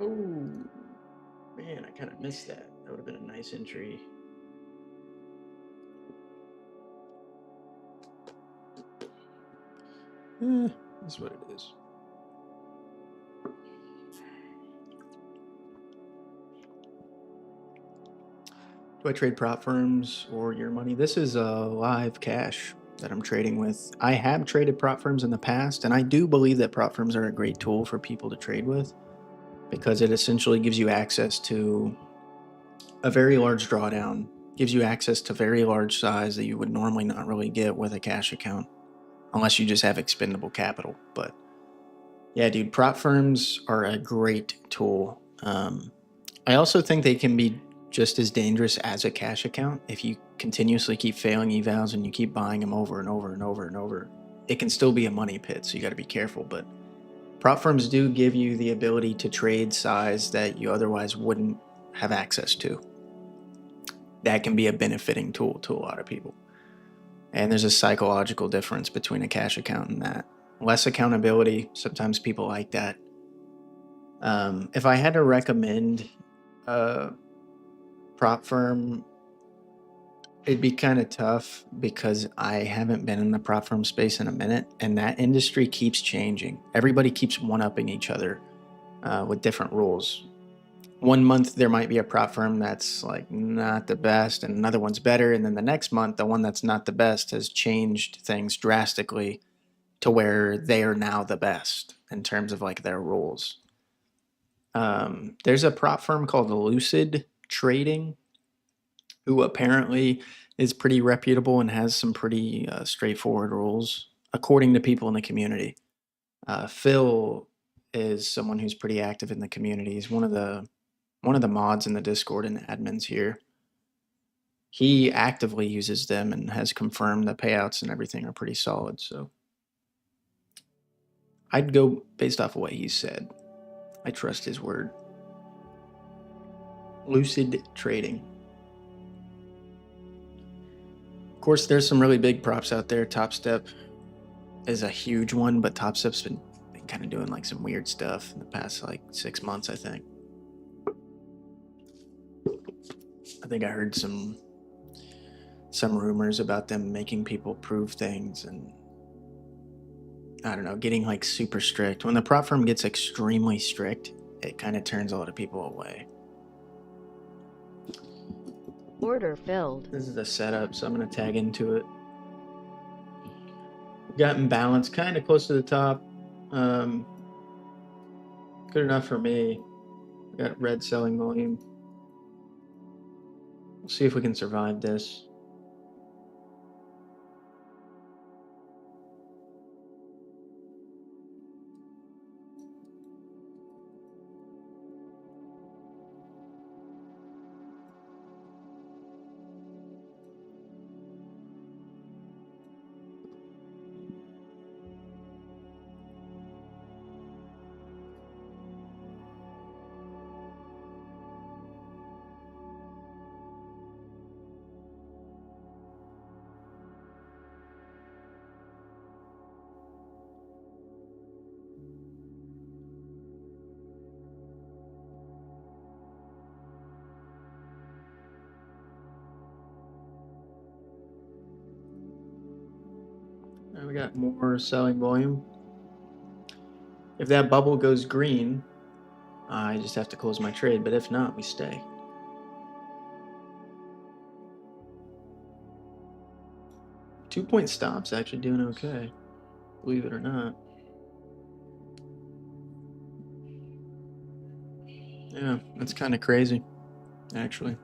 Oh, man, I kind of missed that. That would have been a nice entry. That's what it is. Do I trade prop firms or your money? This is live cash that I'm trading with. I have traded prop firms in the past, and I do believe that prop firms are a great tool for people to trade with because it essentially gives you access to a very large drawdown, gives you access to very large size that you would normally not really get with a cash account unless you just have expendable capital. But yeah, dude, prop firms are a great tool. I also think they can be just as dangerous as a cash account if you continuously keep failing evals and you keep buying them over and over and over and over. It can still be a money pit, so you got to be careful. But prop firms do give you the ability to trade size that you otherwise wouldn't have access to. That can be a benefiting tool to a lot of people. And there's a psychological difference between a cash account and that. Less accountability, sometimes people like that. If I had to recommend a prop firm, it'd be kind of tough because I haven't been in the prop firm space in a minute, and that industry keeps changing. Everybody keeps one-upping each other with different rules. One month there might be a prop firm that's like not the best, and another one's better, and then the next month the one that's not the best has changed things drastically to where they are now the best in terms of like their rules. There's a prop firm called Lucid Trading, who apparently is pretty reputable and has some pretty straightforward rules, according to people in the community. Phil is someone who's pretty active in the community. He's one of the mods in the Discord and the admins here. He actively uses them and has confirmed the payouts and everything are pretty solid. So I'd go based off of what he said. I trust his word. Lucid Trading. Of course, there's some really big props out there. Top Step is a huge one, but Top Step's been kind of doing like some weird stuff in the past like 6 months, I think. I think I heard some rumors about them making people prove things and I don't know, getting like super strict. When the prop firm gets extremely strict, it kind of turns a lot of people away. Order filled. This is a setup, so I'm going to tag into it. Got imbalance kind of close to the top. Good enough for me. Got red selling volume. We'll see if we can survive this. Now we got more selling volume. If that bubble goes green, I just have to close my trade, but if not, we stay. Two-point stop's actually doing okay, believe it or not. Yeah, that's kind of crazy, actually.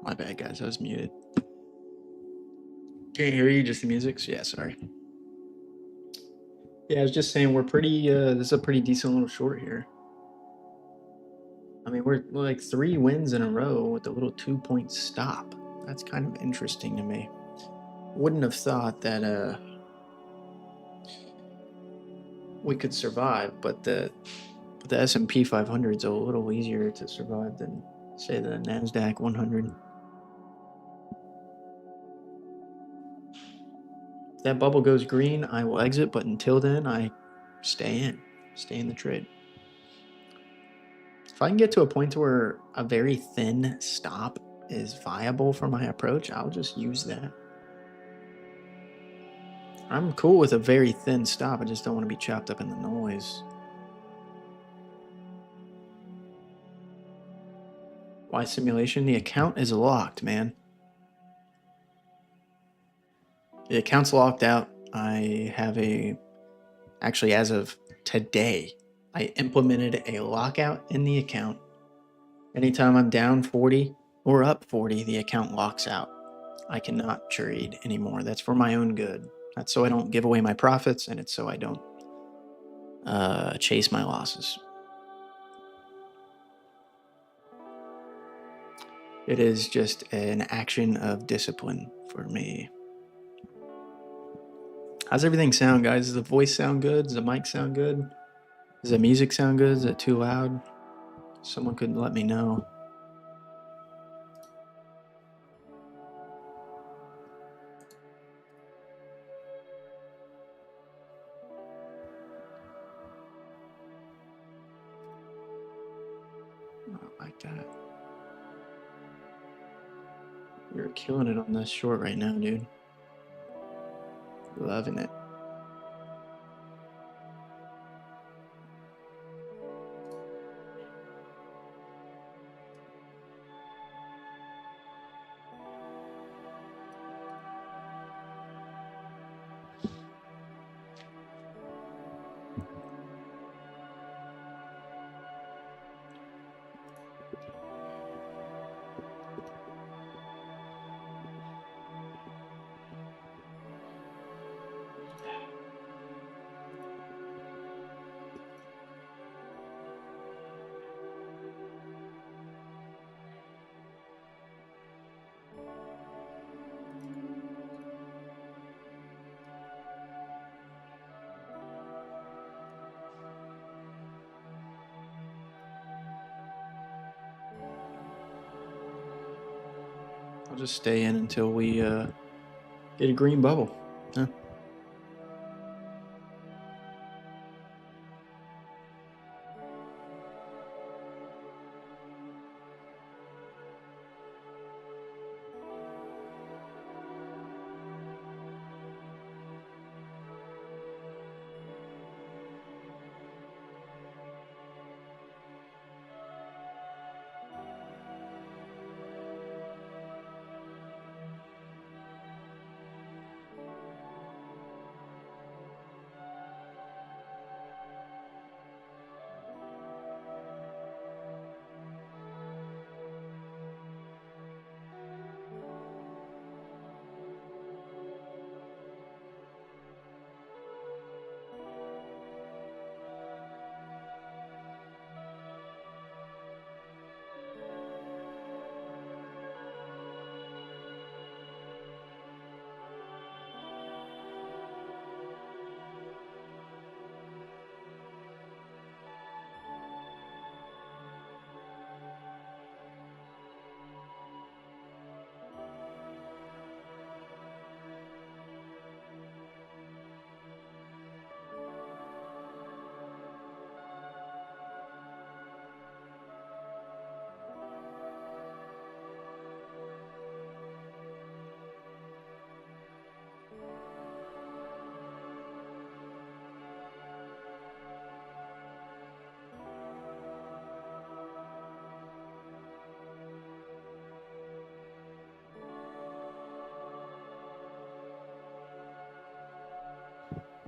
My bad, guys. I was muted. Can't hear you, just the music. So yeah, sorry. Yeah, I was just saying we're pretty. This is a pretty decent little short here. I mean, we're like 3 wins in a row with a little 2-point stop. That's kind of interesting to me. Wouldn't have thought that we could survive, but the S&P 500 is a little easier to survive than, say, the NASDAQ 100. If that bubble goes green, I will exit, but until then, I stay in the trade. If I can get to a point where a very thin stop is viable for my approach, I'll just use that. I'm cool with a very thin stop. I just don't want to be chopped up in the noise. Why simulation? The account is locked, man. The account's locked out. I have actually, as of today, I implemented a lockout in the account. Anytime I'm down 40 or up 40, the account locks out. I cannot trade anymore. That's for my own good. That's so I don't give away my profits, and it's so I don't chase my losses. It is just an action of discipline for me. How's everything sound, guys? Does the voice sound good? Does the mic sound good? Does the music sound good? Is it too loud? Someone could let me know. Not like that. You're killing it on this short right now, dude. Loving it. I'll just stay in until we get a green bubble. Yeah.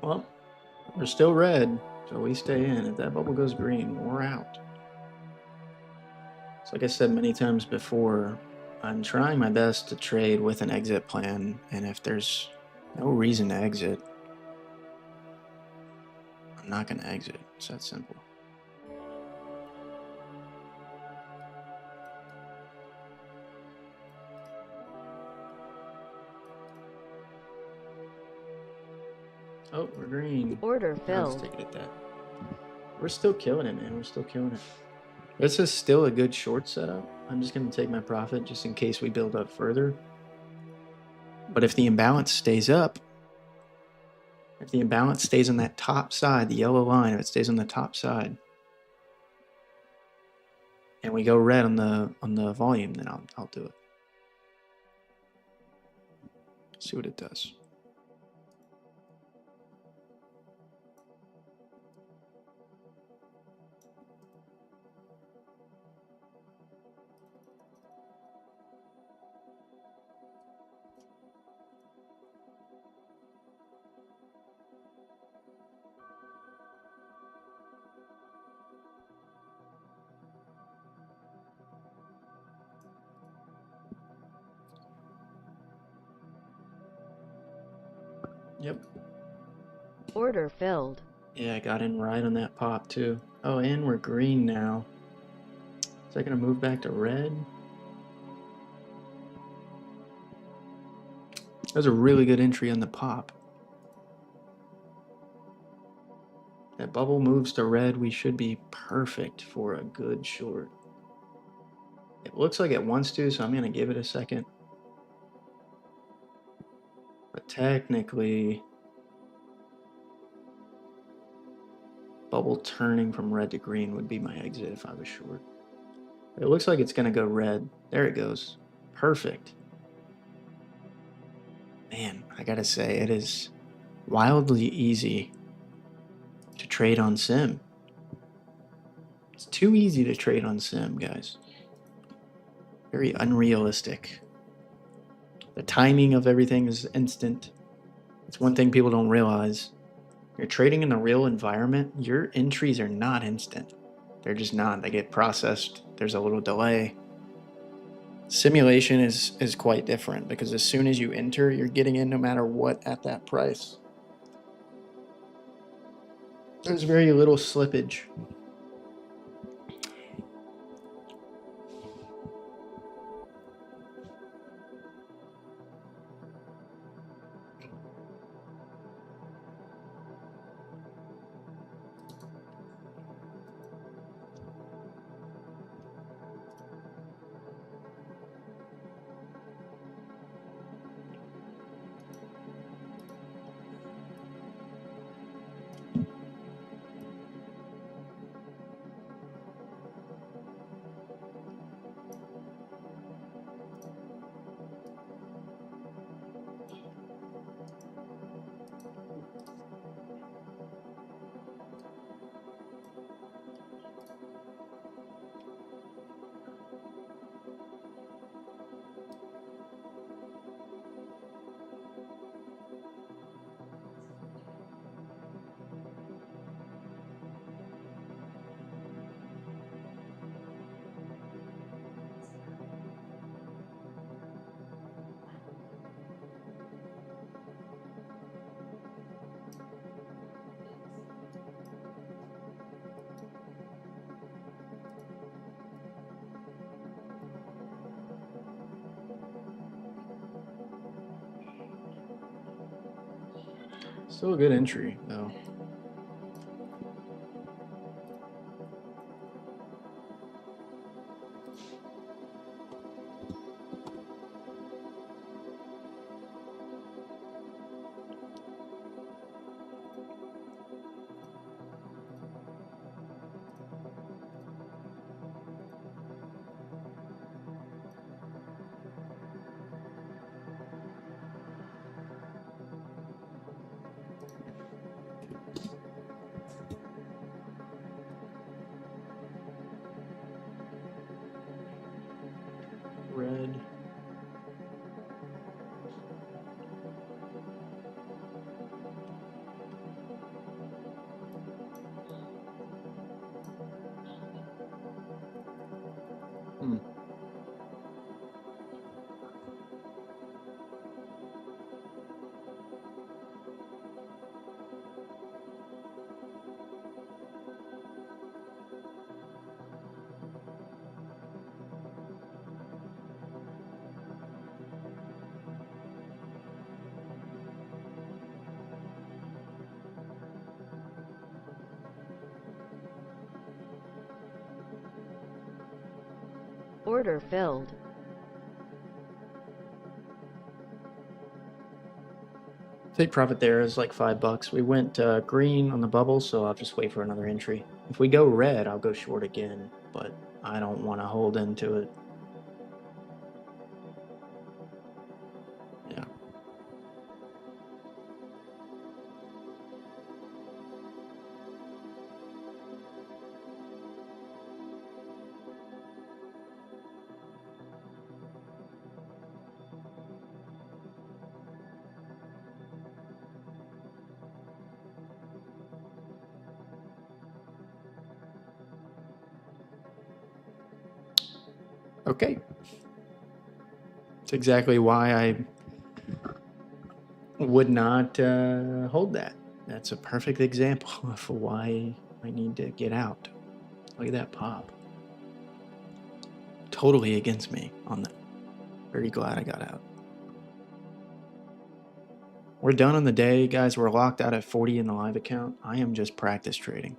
Well, we're still red, so we stay in. If that bubble goes green, we're out. So like I said many times before, I'm trying my best to trade with an exit plan, and if there's no reason to exit, I'm not going to exit. It's that simple. Oh, we're green. Order I'll just filled. take it at that. We're still killing it, man. We're still killing it. This is still a good short setup. I'm just going to take my profit just in case we build up further. But if the imbalance stays up, if the imbalance stays on that top side, the yellow line, if it stays on the top side, and we go red on the volume, then I'll do it. See what it does. Yep. Order filled. Yeah, I got in right on that pop too. Oh, and we're green now. Is that gonna move back to red? That was a really good entry on the pop. That bubble moves to red, we should be perfect for a good short. It looks like it wants to, so I'm gonna give it a second. But technically, bubble turning from red to green would be my exit if I was short. It looks like it's gonna go red. There it goes. Perfect. Man, I gotta say, it is wildly easy to trade on sim. It's too easy to trade on sim, guys. Very unrealistic. The timing of everything is instant. It's one thing people don't realize. You're trading in the real environment, your entries are not instant. They're just not. They get processed. There's a little delay. Simulation is quite different because as soon as you enter, you're getting in no matter what at that price. There's very little slippage. Still a good entry, though. Red. Order filled. Take profit there is like $5. We went green on the bubble, so I'll just wait for another entry. If we go red, I'll go short again, but I don't want to hold into it. Yeah. Okay. It's exactly why I would not hold that. That's a perfect example of why I need to get out. Look at that pop. Totally against me on that. Very glad I got out. We're done on the day, guys. We're locked out at 40 in the live account. I am just practice trading.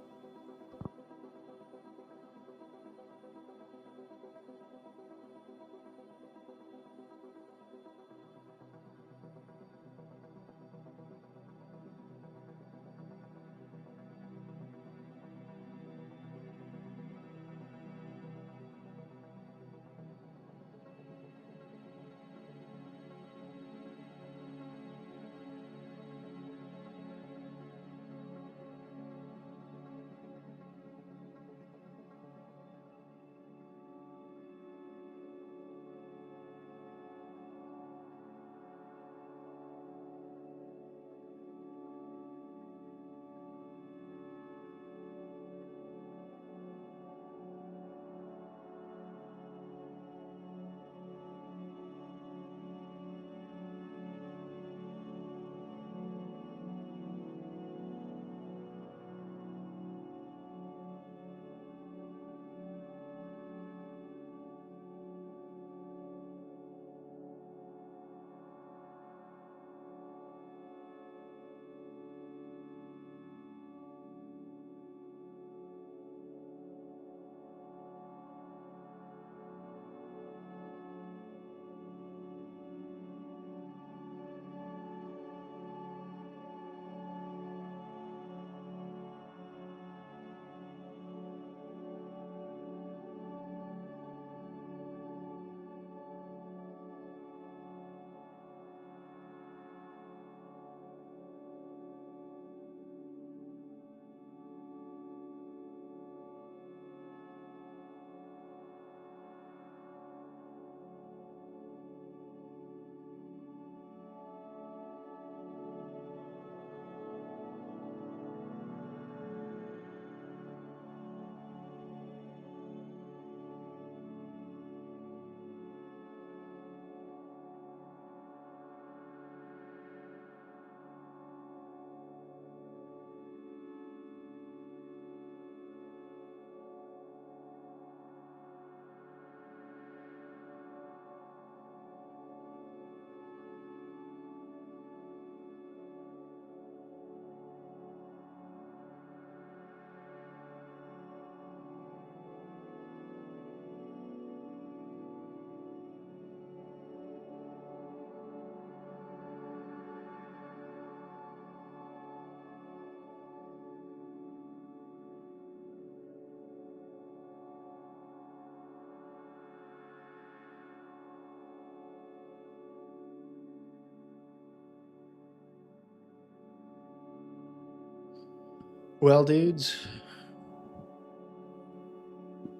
Well, dudes,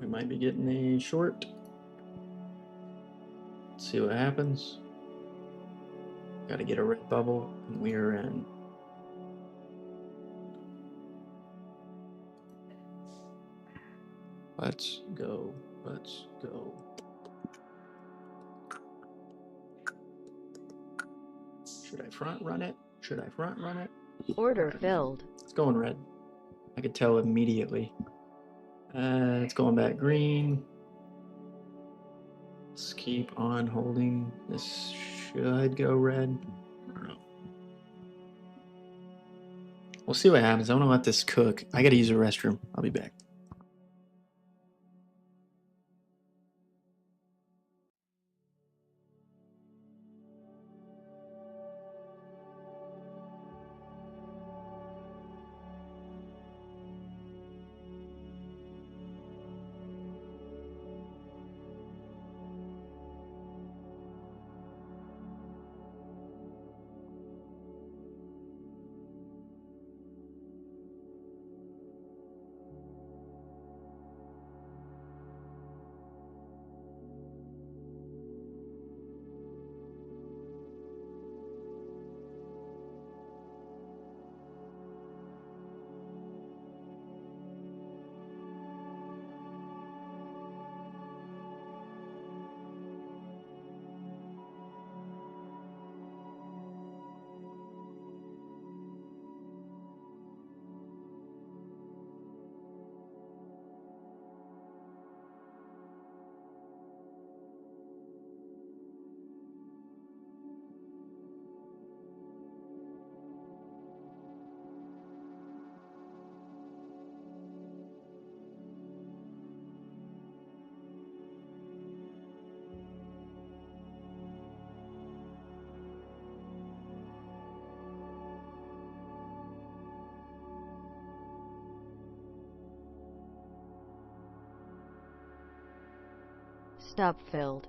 we might be getting a short. Let's see what happens. Got to get a red bubble, and we are in. Let's go. Let's go. Should I front run it? Should I front run it? Order filled. It's going red. I could tell immediately. It's going back green. Let's keep on holding. This should go red. I don't know. We'll see what happens. I want to let this cook. I got to use the restroom. I'll be back. Stub filled.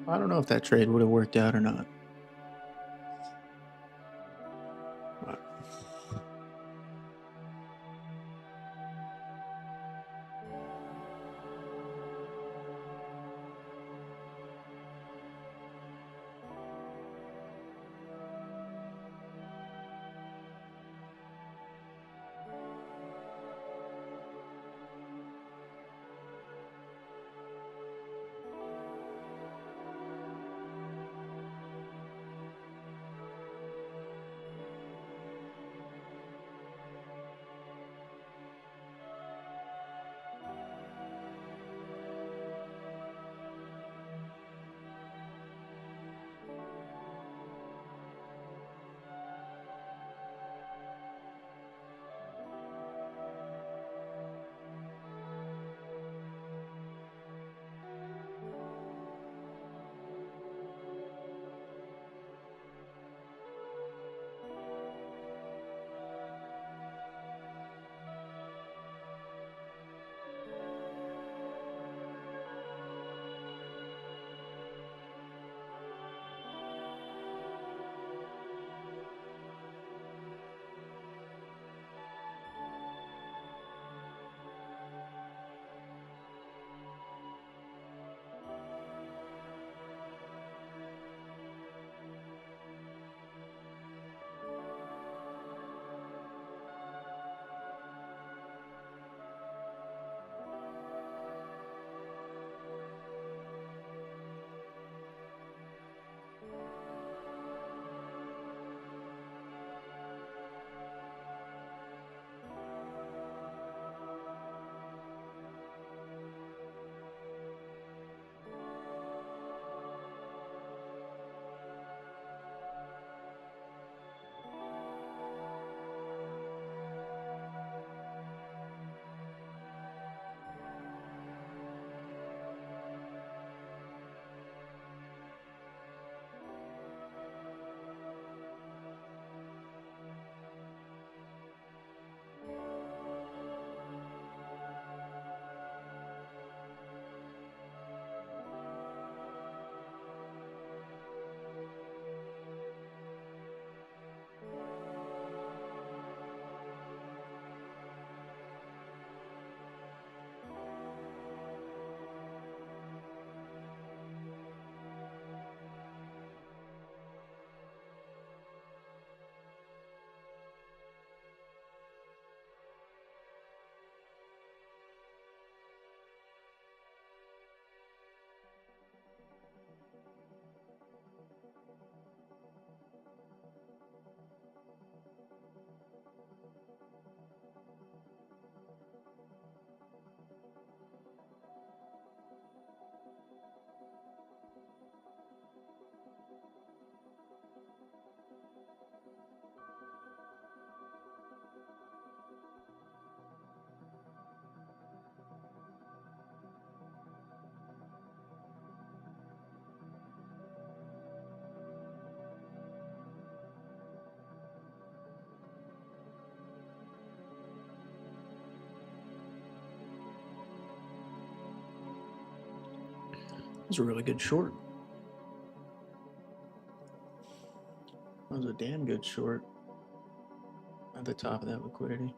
I don't know if that trade would have worked out or not. But it was a really good short. That was a damn good short at the top of that liquidity.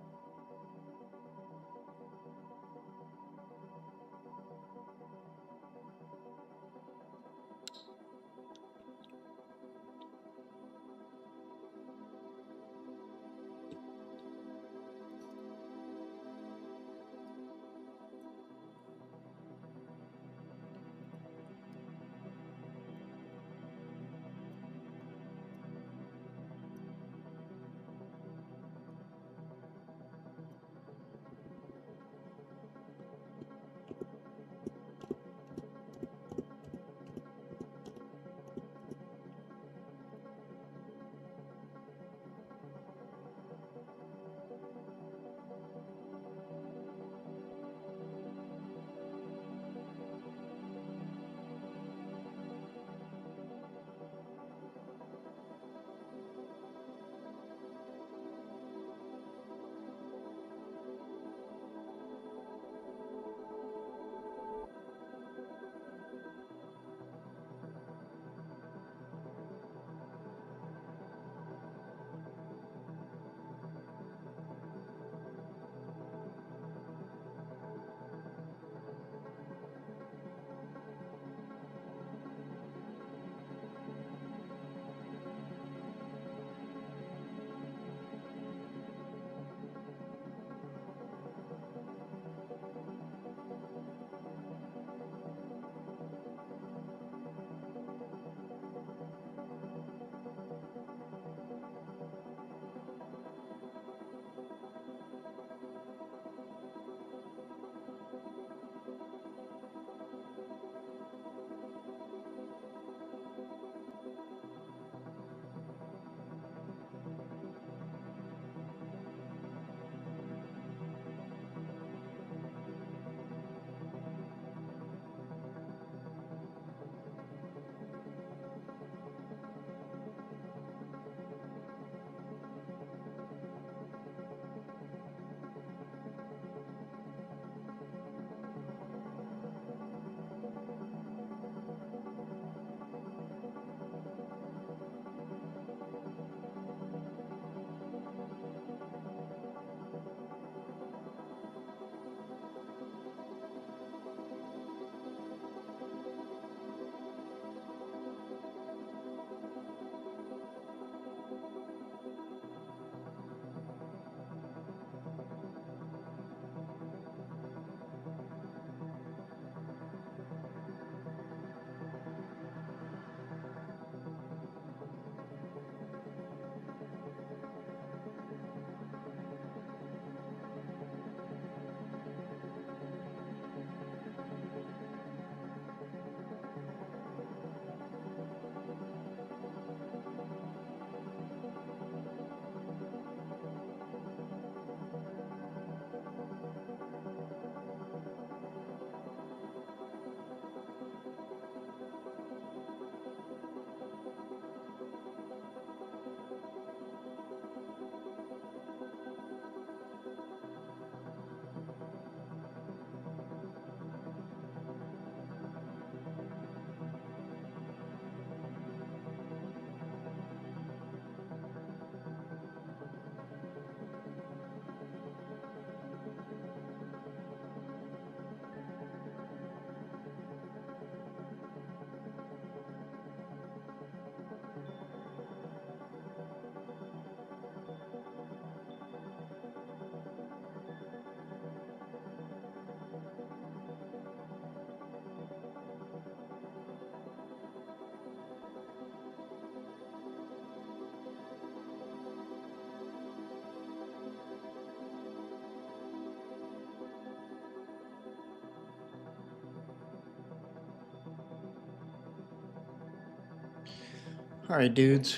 All right, dudes.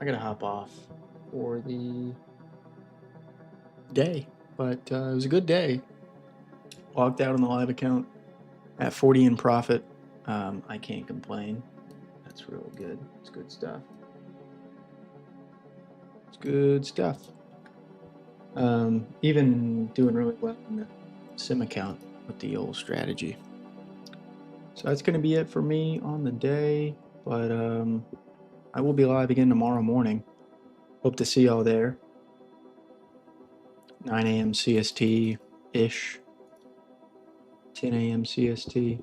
I gotta hop off for the day, but it was a good day. Logged out on the live account at 40 in profit. I can't complain. That's real good. It's good stuff. It's good stuff. Even doing really well in the sim account with the old strategy. So that's going to be it for me on the day, but I will be live again tomorrow morning. Hope to see y'all there. 9 a.m. CST-ish. 10 a.m. CST.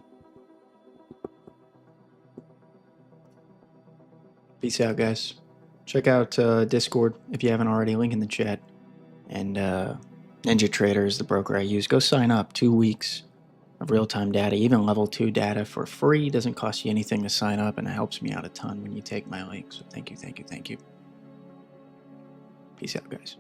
Peace out, guys. Check out Discord if you haven't already. Link in the chat. And Ninja Trader is the broker I use. Go sign up. 2 weeks of real-time data, even level 2 data for free. Doesn't cost you anything to sign up, and it helps me out a ton when you take my link. So thank you, thank you, thank you. Peace out, guys.